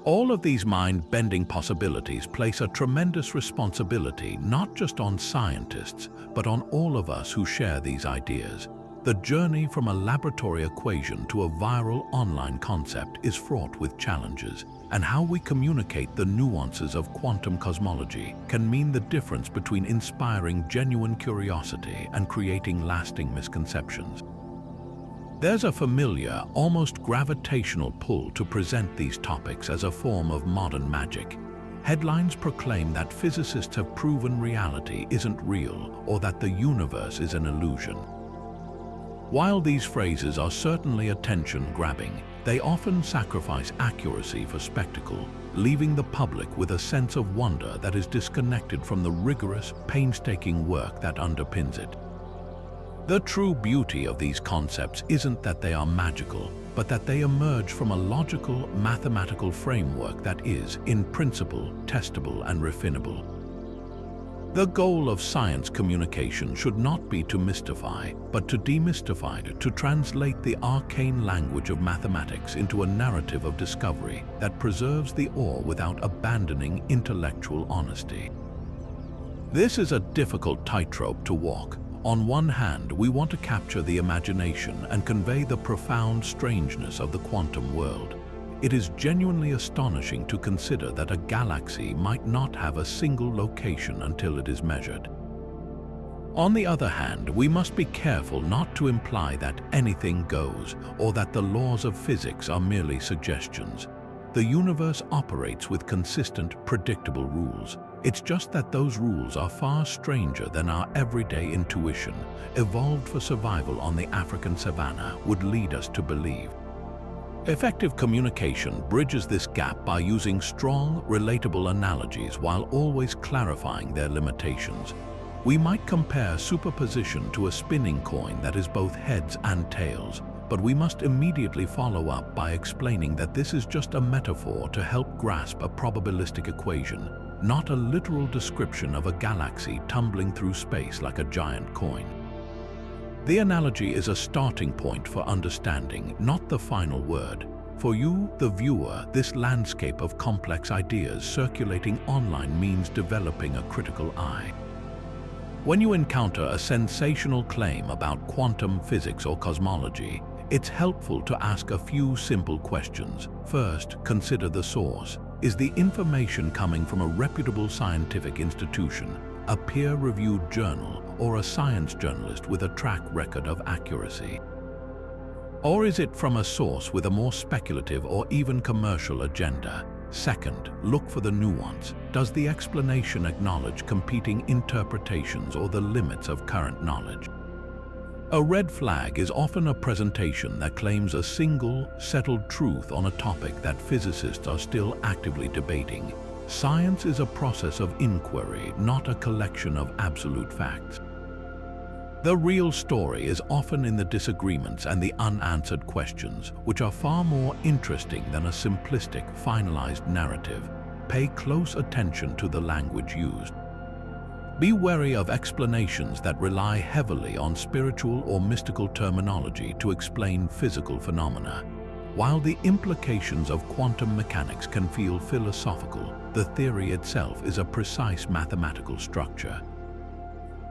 All of these mind-bending possibilities place a tremendous responsibility not just on scientists, but on all of us who share these ideas. The journey from a laboratory equation to a viral online concept is fraught with challenges, and how we communicate the nuances of quantum cosmology can mean the difference between inspiring genuine curiosity and creating lasting misconceptions. There's a familiar, almost gravitational pull to present these topics as a form of modern magic. Headlines proclaim that physicists have proven reality isn't real or that the universe is an illusion. While these phrases are certainly attention-grabbing, they often sacrifice accuracy for spectacle, leaving the public with a sense of wonder that is disconnected from the rigorous, painstaking work that underpins it. The true beauty of these concepts isn't that they are magical, but that they emerge from a logical, mathematical framework that is, in principle, testable and refinable. The goal of science communication should not be to mystify, but to demystify it, to translate the arcane language of mathematics into a narrative of discovery that preserves the awe without abandoning intellectual honesty. This is a difficult tightrope to walk. On one hand, we want to capture the imagination and convey the profound strangeness of the quantum world. It is genuinely astonishing to consider that a galaxy might not have a single location until it is measured. On the other hand, we must be careful not to imply that anything goes or that the laws of physics are merely suggestions. The universe operates with consistent, predictable rules. It's just that those rules are far stranger than our everyday intuition, evolved for survival on the African savanna, would lead us to believe. Effective communication bridges this gap by using strong, relatable analogies while always clarifying their limitations. We might compare superposition to a spinning coin that is both heads and tails, but we must immediately follow up by explaining that this is just a metaphor to help grasp a probabilistic equation, not a literal description of a galaxy tumbling through space like a giant coin. The analogy is a starting point for understanding, not the final word. For you, the viewer, this landscape of complex ideas circulating online means developing a critical eye. When you encounter a sensational claim about quantum physics or cosmology, it's helpful to ask a few simple questions. First, consider the source. Is the information coming from a reputable scientific institution, a peer-reviewed journal, or a science journalist with a track record of accuracy? Or is it from a source with a more speculative or even commercial agenda? Second, look for the nuance. Does the explanation acknowledge competing interpretations or the limits of current knowledge? A red flag is often a presentation that claims a single, settled truth on a topic that physicists are still actively debating. Science is a process of inquiry, not a collection of absolute facts. The real story is often in the disagreements and the unanswered questions, which are far more interesting than a simplistic, finalized narrative. Pay close attention to the language used. Be wary of explanations that rely heavily on spiritual or mystical terminology to explain physical phenomena. While the implications of quantum mechanics can feel philosophical, the theory itself is a precise mathematical structure.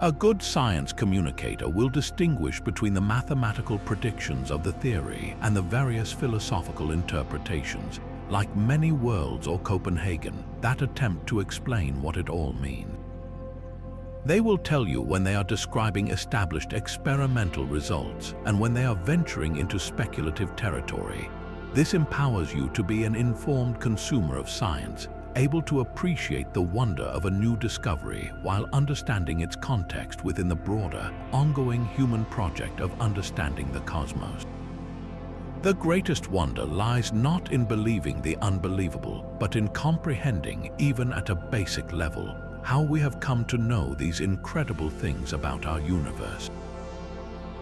A good science communicator will distinguish between the mathematical predictions of the theory and the various philosophical interpretations, like many worlds or Copenhagen, that attempt to explain what it all means. They will tell you when they are describing established experimental results and when they are venturing into speculative territory. This empowers you to be an informed consumer of science, able to appreciate the wonder of a new discovery while understanding its context within the broader, ongoing human project of understanding the cosmos. The greatest wonder lies not in believing the unbelievable, but in comprehending, even at a basic level, how we have come to know these incredible things about our universe.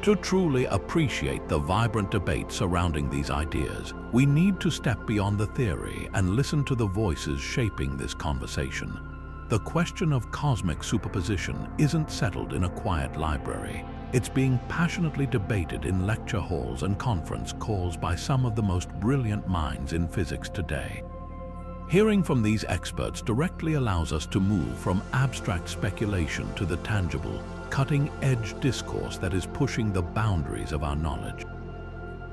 To truly appreciate the vibrant debate surrounding these ideas, we need to step beyond the theory and listen to the voices shaping this conversation. The question of cosmic superposition isn't settled in a quiet library. It's being passionately debated in lecture halls and conference calls by some of the most brilliant minds in physics today. Hearing from these experts directly allows us to move from abstract speculation to the tangible, cutting-edge discourse that is pushing the boundaries of our knowledge.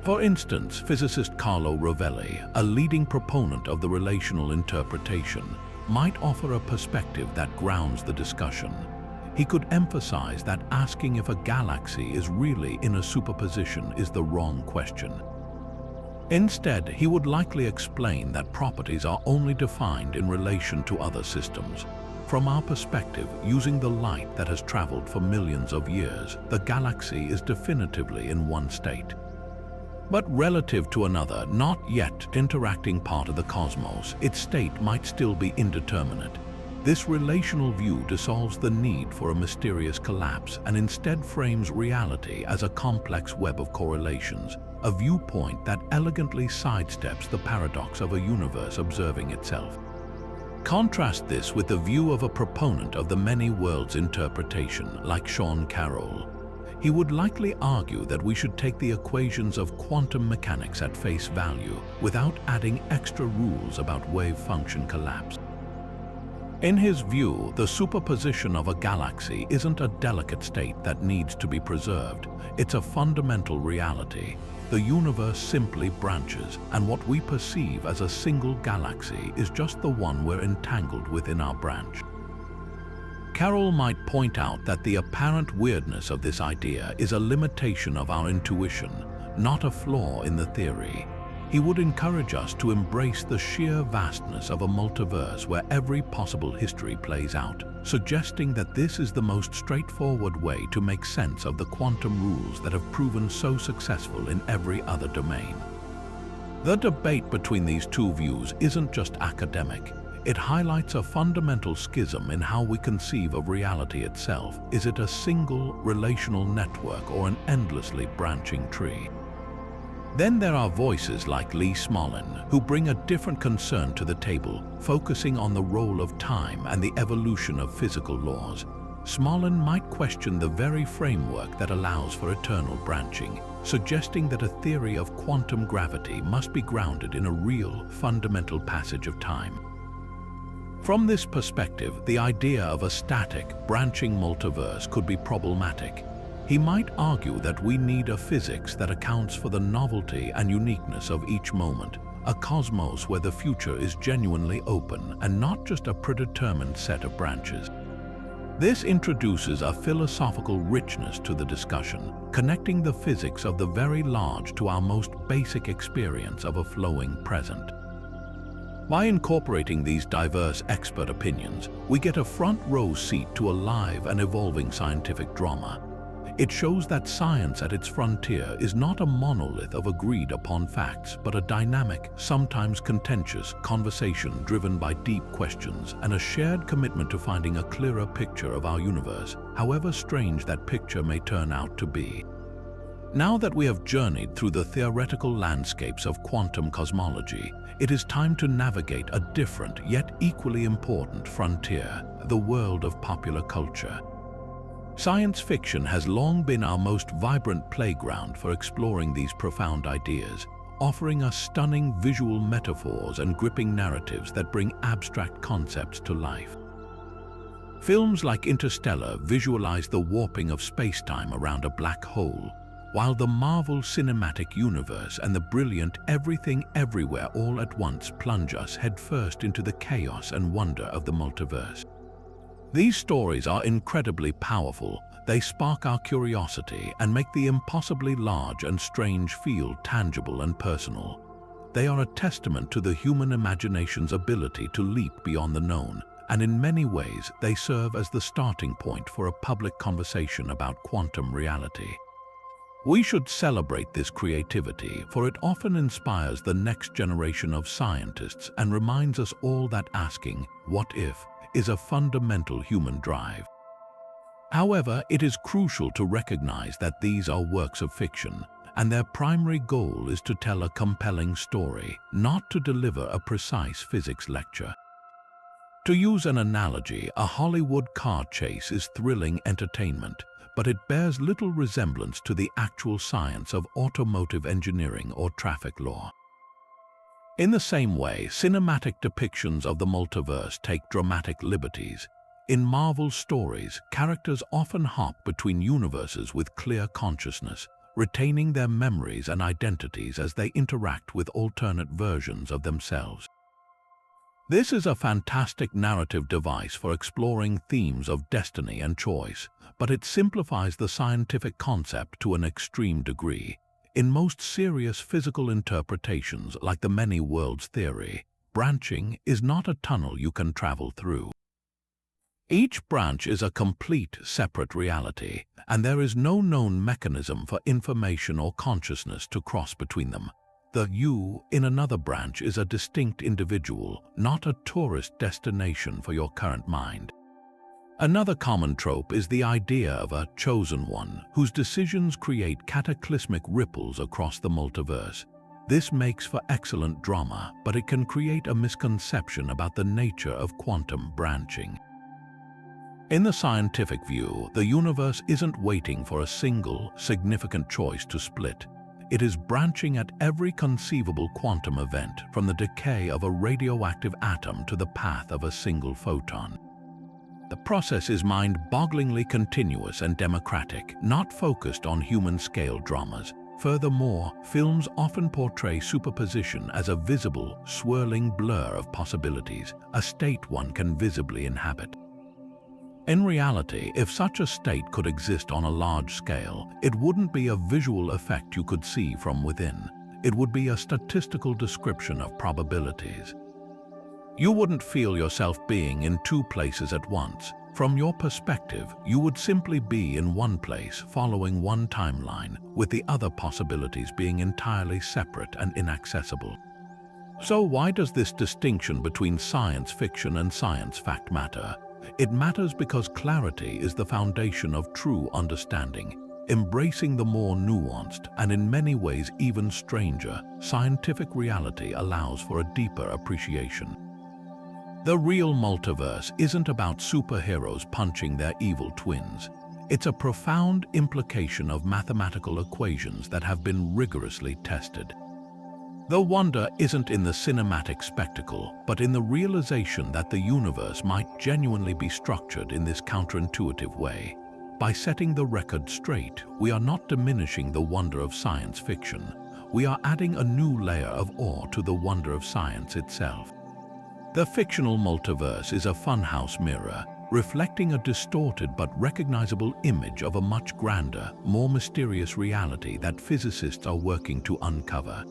For instance, physicist Carlo Rovelli, a leading proponent of the relational interpretation, might offer a perspective that grounds the discussion. He could emphasize that asking if a galaxy is really in a superposition is the wrong question. Instead, he would likely explain that properties are only defined in relation to other systems. From our perspective, using the light that has traveled for millions of years, the galaxy is definitively in one state. But relative to another, not yet interacting part of the cosmos, its state might still be indeterminate. This relational view dissolves the need for a mysterious collapse and instead frames reality as a complex web of correlations, a viewpoint that elegantly sidesteps the paradox of a universe observing itself. Contrast this with the view of a proponent of the many worlds interpretation, like Sean Carroll. He would likely argue that we should take the equations of quantum mechanics at face value without adding extra rules about wave function collapse. In his view, the superposition of a galaxy isn't a delicate state that needs to be preserved. It's a fundamental reality. The universe simply branches, and what we perceive as a single galaxy is just the one we're entangled within our branch. Carroll might point out that the apparent weirdness of this idea is a limitation of our intuition, not a flaw in the theory. He would encourage us to embrace the sheer vastness of a multiverse where every possible history plays out, suggesting that this is the most straightforward way to make sense of the quantum rules that have proven so successful in every other domain. The debate between these two views isn't just academic. It highlights a fundamental schism in how we conceive of reality itself. Is it a single relational network or an endlessly branching tree? Then there are voices like Lee Smolin, who bring a different concern to the table, focusing on the role of time and the evolution of physical laws. Smolin might question the very framework that allows for eternal branching, suggesting that a theory of quantum gravity must be grounded in a real, fundamental passage of time. From this perspective, the idea of a static, branching multiverse could be problematic. He might argue that we need a physics that accounts for the novelty and uniqueness of each moment, a cosmos where the future is genuinely open and not just a predetermined set of branches. This introduces a philosophical richness to the discussion, connecting the physics of the very large to our most basic experience of a flowing present. By incorporating these diverse expert opinions, we get a front-row seat to a live and evolving scientific drama. It shows that science at its frontier is not a monolith of agreed-upon facts, but a dynamic, sometimes contentious, conversation driven by deep questions and a shared commitment to finding a clearer picture of our universe, however strange that picture may turn out to be. Now that we have journeyed through the theoretical landscapes of quantum cosmology, it is time to navigate a different yet equally important frontier, the world of popular culture. Science fiction has long been our most vibrant playground for exploring these profound ideas, offering us stunning visual metaphors and gripping narratives that bring abstract concepts to life. Films like Interstellar visualize the warping of space-time around a black hole, while the Marvel Cinematic Universe and the brilliant Everything Everywhere All at Once plunge us headfirst into the chaos and wonder of the multiverse. These stories are incredibly powerful. They spark our curiosity and make the impossibly large and strange feel tangible and personal. They are a testament to the human imagination's ability to leap beyond the known, and in many ways they serve as the starting point for a public conversation about quantum reality. We should celebrate this creativity, for it often inspires the next generation of scientists and reminds us all that asking, "What if?" is a fundamental human drive. However, it is crucial to recognize that these are works of fiction, and their primary goal is to tell a compelling story, not to deliver a precise physics lecture. To use an analogy, a Hollywood car chase is thrilling entertainment, but it bears little resemblance to the actual science of automotive engineering or traffic law. In the same way, cinematic depictions of the multiverse take dramatic liberties. In Marvel stories, characters often hop between universes with clear consciousness, retaining their memories and identities as they interact with alternate versions of themselves. This is a fantastic narrative device for exploring themes of destiny and choice, but it simplifies the scientific concept to an extreme degree. In most serious physical interpretations, like the many worlds theory, branching is not a tunnel you can travel through. Each branch is a complete separate reality, and there is no known mechanism for information or consciousness to cross between them. The you in another branch is a distinct individual, not a tourist destination for your current mind. Another common trope is the idea of a chosen one, whose decisions create cataclysmic ripples across the multiverse. This makes for excellent drama, but it can create a misconception about the nature of quantum branching. In the scientific view, the universe isn't waiting for a single, significant choice to split. It is branching at every conceivable quantum event, from the decay of a radioactive atom to the path of a single photon. The process is mind-bogglingly continuous and democratic, not focused on human-scale dramas. Furthermore, films often portray superposition as a visible, swirling blur of possibilities, a state one can visibly inhabit. In reality, if such a state could exist on a large scale, it wouldn't be a visual effect you could see from within. It would be a statistical description of probabilities. You wouldn't feel yourself being in two places at once. From your perspective, you would simply be in one place following one timeline, with the other possibilities being entirely separate and inaccessible. So why does this distinction between science fiction and science fact matter? It matters because clarity is the foundation of true understanding. Embracing the more nuanced and in many ways even stranger scientific reality allows for a deeper appreciation. The real multiverse isn't about superheroes punching their evil twins. It's a profound implication of mathematical equations that have been rigorously tested. The wonder isn't in the cinematic spectacle, but in the realization that the universe might genuinely be structured in this counterintuitive way. By setting the record straight, we are not diminishing the wonder of science fiction. We are adding a new layer of awe to the wonder of science itself. The fictional multiverse is a funhouse mirror, reflecting a distorted but recognizable image of a much grander, more mysterious reality that physicists are working to uncover.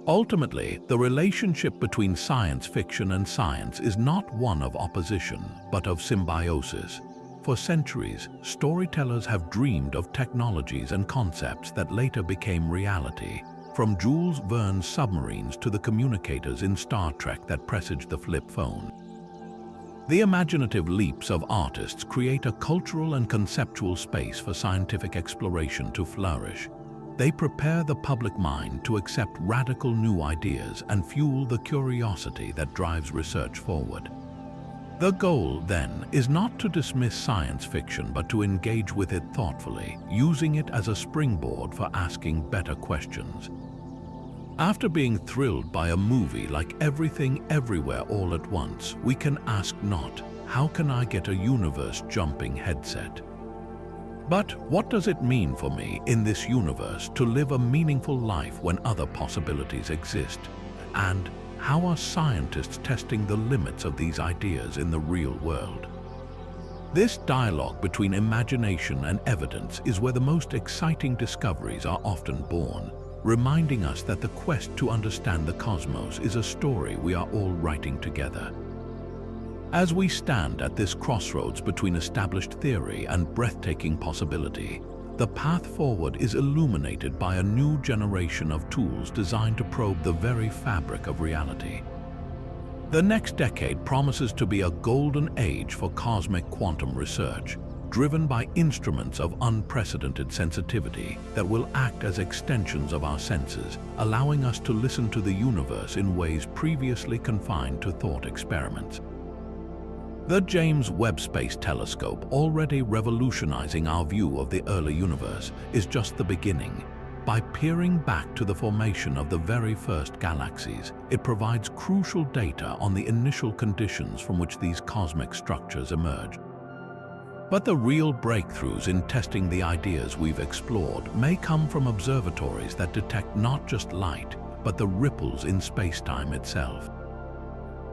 Ultimately, the relationship between science fiction and science is not one of opposition, but of symbiosis. For centuries, storytellers have dreamed of technologies and concepts that later became reality, from Jules Verne's submarines to the communicators in Star Trek that presaged the flip phone. The imaginative leaps of artists create a cultural and conceptual space for scientific exploration to flourish. They prepare the public mind to accept radical new ideas and fuel the curiosity that drives research forward. The goal, then, is not to dismiss science fiction but to engage with it thoughtfully, using it as a springboard for asking better questions. After being thrilled by a movie like Everything Everywhere All at Once, we can ask not, how can I get a universe-jumping headset? But what does it mean for me in this universe to live a meaningful life when other possibilities exist? And how are scientists testing the limits of these ideas in the real world? This dialogue between imagination and evidence is where the most exciting discoveries are often born, reminding us that the quest to understand the cosmos is a story we are all writing together. As we stand at this crossroads between established theory and breathtaking possibility, the path forward is illuminated by a new generation of tools designed to probe the very fabric of reality. The next decade promises to be a golden age for cosmic quantum research, driven by instruments of unprecedented sensitivity that will act as extensions of our senses, allowing us to listen to the universe in ways previously confined to thought experiments. The James Webb Space Telescope, already revolutionizing our view of the early universe, is just the beginning. By peering back to the formation of the very first galaxies, it provides crucial data on the initial conditions from which these cosmic structures emerged. But the real breakthroughs in testing the ideas we've explored may come from observatories that detect not just light, but the ripples in space-time itself.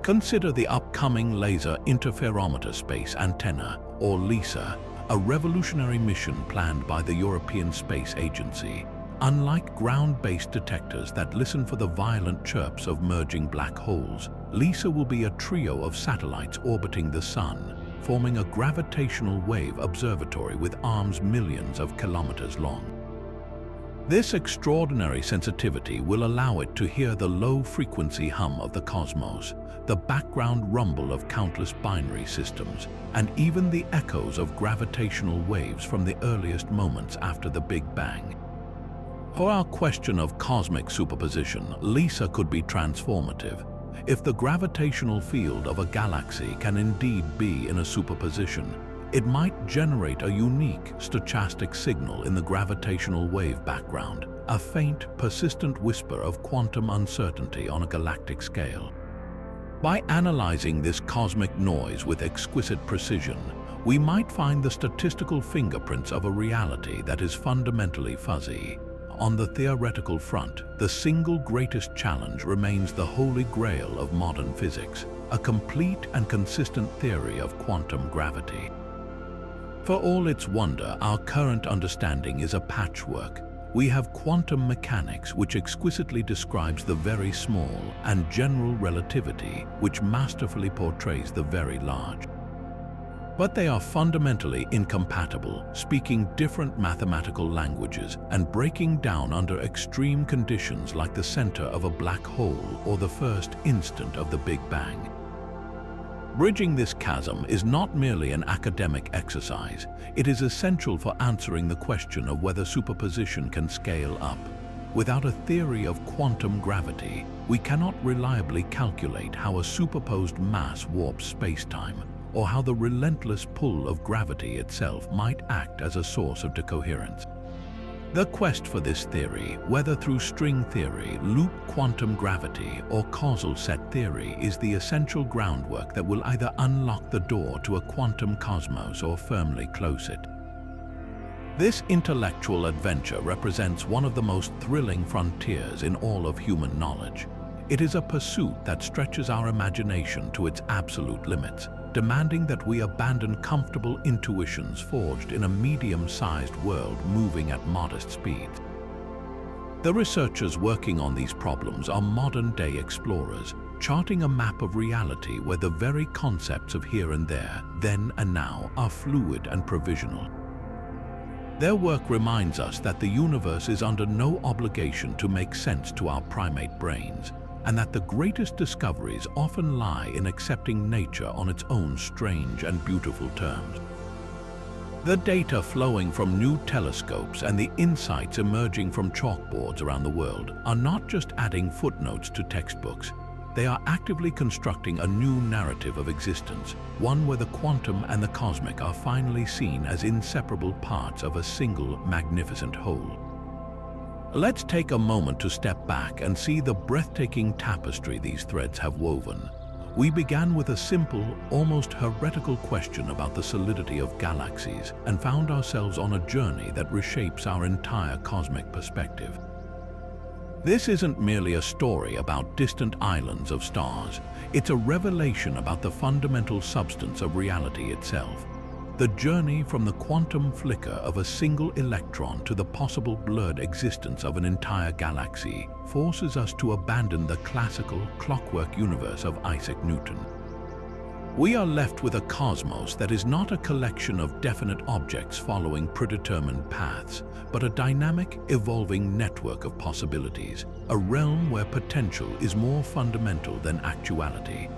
Consider the upcoming Laser Interferometer Space Antenna, or LISA, a revolutionary mission planned by the European Space Agency. Unlike ground-based detectors that listen for the violent chirps of merging black holes, LISA will be a trio of satellites orbiting the Sun, forming a gravitational wave observatory with arms millions of kilometers long. This extraordinary sensitivity will allow it to hear the low-frequency hum of the cosmos, the background rumble of countless binary systems, and even the echoes of gravitational waves from the earliest moments after the Big Bang. For our question of cosmic superposition, LISA could be transformative. If the gravitational field of a galaxy can indeed be in a superposition, it might generate a unique stochastic signal in the gravitational wave background, a faint, persistent whisper of quantum uncertainty on a galactic scale. By analyzing this cosmic noise with exquisite precision, we might find the statistical fingerprints of a reality that is fundamentally fuzzy. On the theoretical front, the single greatest challenge remains the holy grail of modern physics, a complete and consistent theory of quantum gravity. For all its wonder, our current understanding is a patchwork. We have quantum mechanics, which exquisitely describes the very small, and general relativity, which masterfully portrays the very large. But they are fundamentally incompatible, speaking different mathematical languages and breaking down under extreme conditions like the center of a black hole or the first instant of the Big Bang. Bridging this chasm is not merely an academic exercise, it is essential for answering the question of whether superposition can scale up. Without a theory of quantum gravity, we cannot reliably calculate how a superposed mass warps space-time, or how the relentless pull of gravity itself might act as a source of decoherence. The quest for this theory, whether through string theory, loop quantum gravity, or causal set theory, is the essential groundwork that will either unlock the door to a quantum cosmos or firmly close it. This intellectual adventure represents one of the most thrilling frontiers in all of human knowledge. It is a pursuit that stretches our imagination to its absolute limits, demanding that we abandon comfortable intuitions forged in a medium-sized world moving at modest speeds. The researchers working on these problems are modern-day explorers, charting a map of reality where the very concepts of here and there, then and now, are fluid and provisional. Their work reminds us that the universe is under no obligation to make sense to our primate brains, and that the greatest discoveries often lie in accepting nature on its own strange and beautiful terms. The data flowing from new telescopes and the insights emerging from chalkboards around the world are not just adding footnotes to textbooks. They are actively constructing a new narrative of existence, one where the quantum and the cosmic are finally seen as inseparable parts of a single magnificent whole. Let's take a moment to step back and see the breathtaking tapestry these threads have woven. We began with a simple, almost heretical question about the solidity of galaxies and found ourselves on a journey that reshapes our entire cosmic perspective. This isn't merely a story about distant islands of stars. It's a revelation about the fundamental substance of reality itself. The journey from the quantum flicker of a single electron to the possible blurred existence of an entire galaxy forces us to abandon the classical clockwork universe of Isaac Newton. We are left with a cosmos that is not a collection of definite objects following predetermined paths, but a dynamic, evolving network of possibilities, a realm where potential is more fundamental than actuality.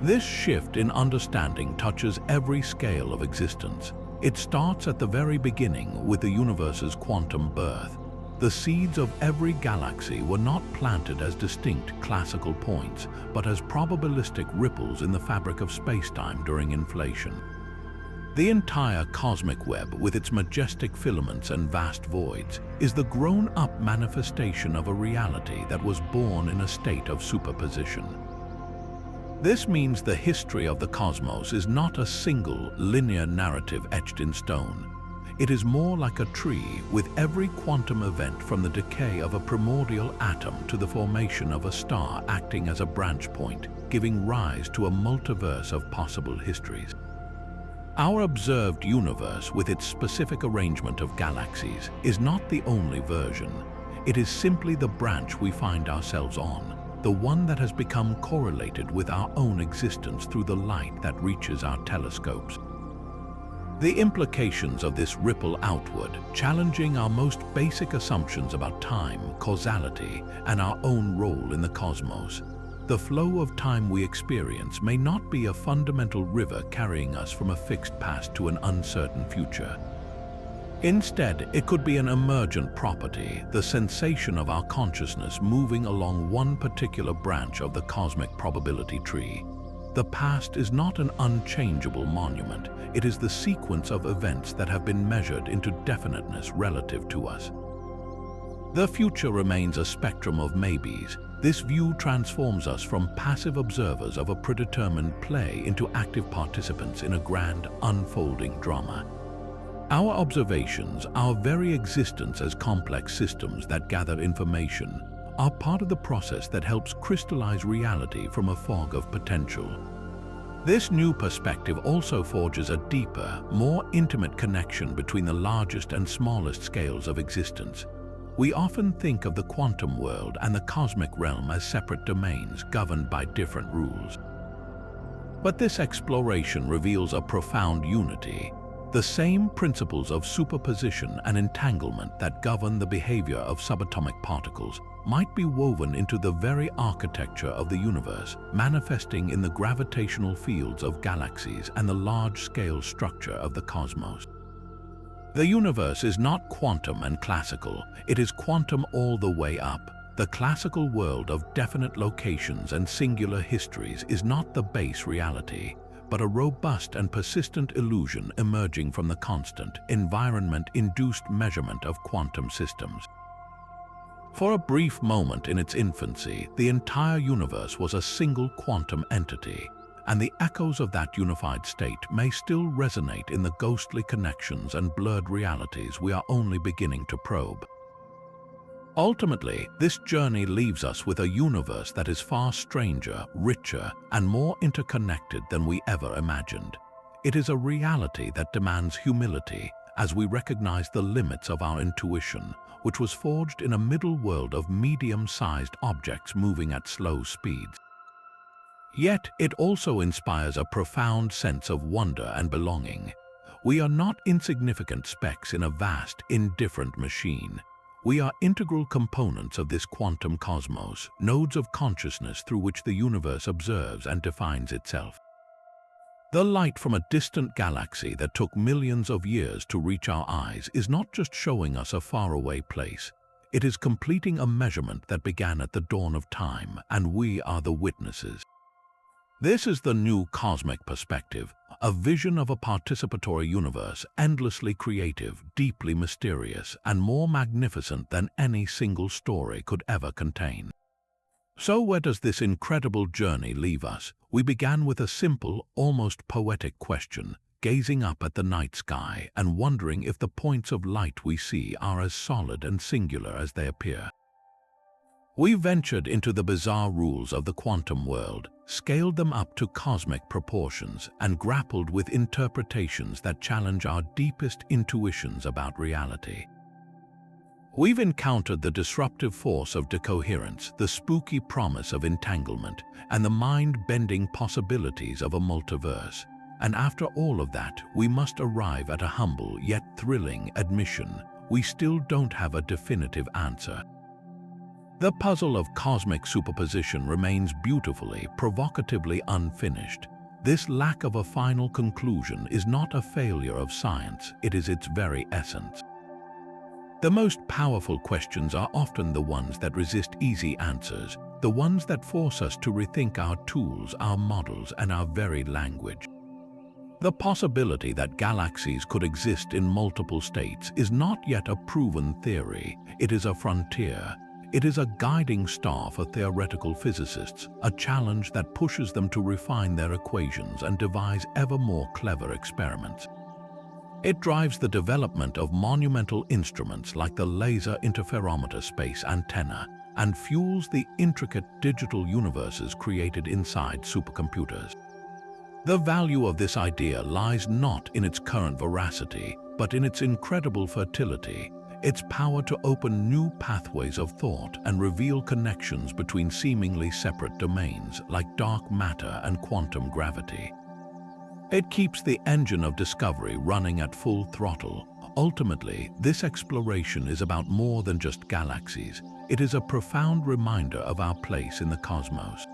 This shift in understanding touches every scale of existence. It starts at the very beginning with the universe's quantum birth. The seeds of every galaxy were not planted as distinct classical points, but as probabilistic ripples in the fabric of spacetime during inflation. The entire cosmic web, with its majestic filaments and vast voids, is the grown-up manifestation of a reality that was born in a state of superposition. This means the history of the cosmos is not a single, linear narrative etched in stone. It is more like a tree, with every quantum event from the decay of a primordial atom to the formation of a star acting as a branch point, giving rise to a multiverse of possible histories. Our observed universe, with its specific arrangement of galaxies, is not the only version. It is simply the branch we find ourselves on, the one that has become correlated with our own existence through the light that reaches our telescopes. The implications of this ripple outward, challenging our most basic assumptions about time, causality, and our own role in the cosmos. The flow of time we experience may not be a fundamental river carrying us from a fixed past to an uncertain future. Instead, it could be an emergent property, the sensation of our consciousness moving along one particular branch of the cosmic probability tree. The past is not an unchangeable monument. It is the sequence of events that have been measured into definiteness relative to us. The future remains a spectrum of maybes. This view transforms us from passive observers of a predetermined play into active participants in a grand, unfolding drama. Our observations, our very existence as complex systems that gather information, are part of the process that helps crystallize reality from a fog of potential. This new perspective also forges a deeper, more intimate connection between the largest and smallest scales of existence. We often think of the quantum world and the cosmic realm as separate domains governed by different rules. But this exploration reveals a profound unity. The same principles of superposition and entanglement that govern the behavior of subatomic particles might be woven into the very architecture of the universe, manifesting in the gravitational fields of galaxies and the large-scale structure of the cosmos. The universe is not quantum and classical, it is quantum all the way up. The classical world of definite locations and singular histories is not the base reality, but a robust and persistent illusion emerging from the constant, environment-induced measurement of quantum systems. For a brief moment in its infancy, the entire universe was a single quantum entity, and the echoes of that unified state may still resonate in the ghostly connections and blurred realities we are only beginning to probe. Ultimately, this journey leaves us with a universe that is far stranger, richer, and more interconnected than we ever imagined. It is a reality that demands humility as we recognize the limits of our intuition, which was forged in a middle world of medium-sized objects moving at slow speeds. Yet it also inspires a profound sense of wonder and belonging. We are not insignificant specks in a vast, indifferent machine. We are integral components of this quantum cosmos, nodes of consciousness through which the universe observes and defines itself. The light from a distant galaxy that took millions of years to reach our eyes is not just showing us a faraway place. It is completing a measurement that began at the dawn of time, and we are the witnesses. This is the new cosmic perspective, a vision of a participatory universe endlessly creative, deeply mysterious, and more magnificent than any single story could ever contain. So where does this incredible journey leave us? We began with a simple, almost poetic question, gazing up at the night sky and wondering if the points of light we see are as solid and singular as they appear. We ventured into the bizarre rules of the quantum world, scaled them up to cosmic proportions, and grappled with interpretations that challenge our deepest intuitions about reality. We've encountered the disruptive force of decoherence, the spooky promise of entanglement, and the mind-bending possibilities of a multiverse. And after all of that, we must arrive at a humble yet thrilling admission: we still don't have a definitive answer. The puzzle of cosmic superposition remains beautifully, provocatively unfinished. This lack of a final conclusion is not a failure of science, it is its very essence. The most powerful questions are often the ones that resist easy answers, the ones that force us to rethink our tools, our models, and our very language. The possibility that galaxies could exist in multiple states is not yet a proven theory, it is a frontier. It is a guiding star for theoretical physicists, a challenge that pushes them to refine their equations and devise ever more clever experiments. It drives the development of monumental instruments like the Laser Interferometer Space Antenna and fuels the intricate digital universes created inside supercomputers. The value of this idea lies not in its current veracity, but in its incredible fertility, its power to open new pathways of thought and reveal connections between seemingly separate domains like dark matter and quantum gravity. It keeps the engine of discovery running at full throttle. Ultimately, this exploration is about more than just galaxies. It is a profound reminder of our place in the cosmos.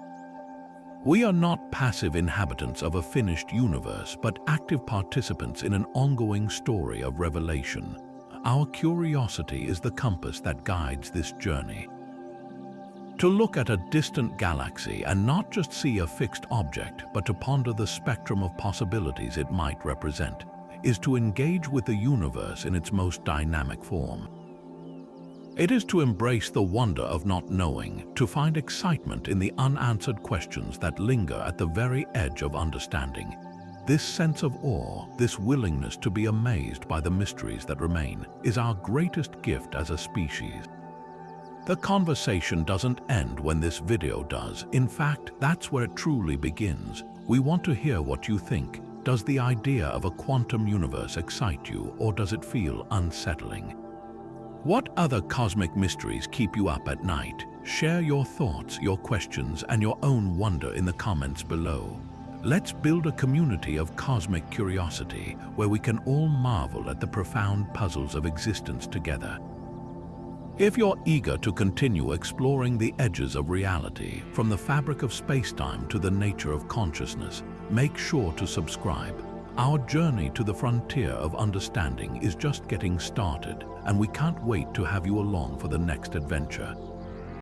We are not passive inhabitants of a finished universe, but active participants in an ongoing story of revelation. Our curiosity is the compass that guides this journey. To look at a distant galaxy and not just see a fixed object, but to ponder the spectrum of possibilities it might represent, is to engage with the universe in its most dynamic form. It is to embrace the wonder of not knowing, to find excitement in the unanswered questions that linger at the very edge of understanding. This sense of awe, this willingness to be amazed by the mysteries that remain, is our greatest gift as a species. The conversation doesn't end when this video does. In fact, that's where it truly begins. We want to hear what you think. Does the idea of a quantum universe excite you, or does it feel unsettling? What other cosmic mysteries keep you up at night? Share your thoughts, your questions, and your own wonder in the comments below. Let's build a community of cosmic curiosity where we can all marvel at the profound puzzles of existence together. If you're eager to continue exploring the edges of reality, from the fabric of space-time to the nature of consciousness, make sure to subscribe. Our journey to the frontier of understanding is just getting started, and we can't wait to have you along for the next adventure.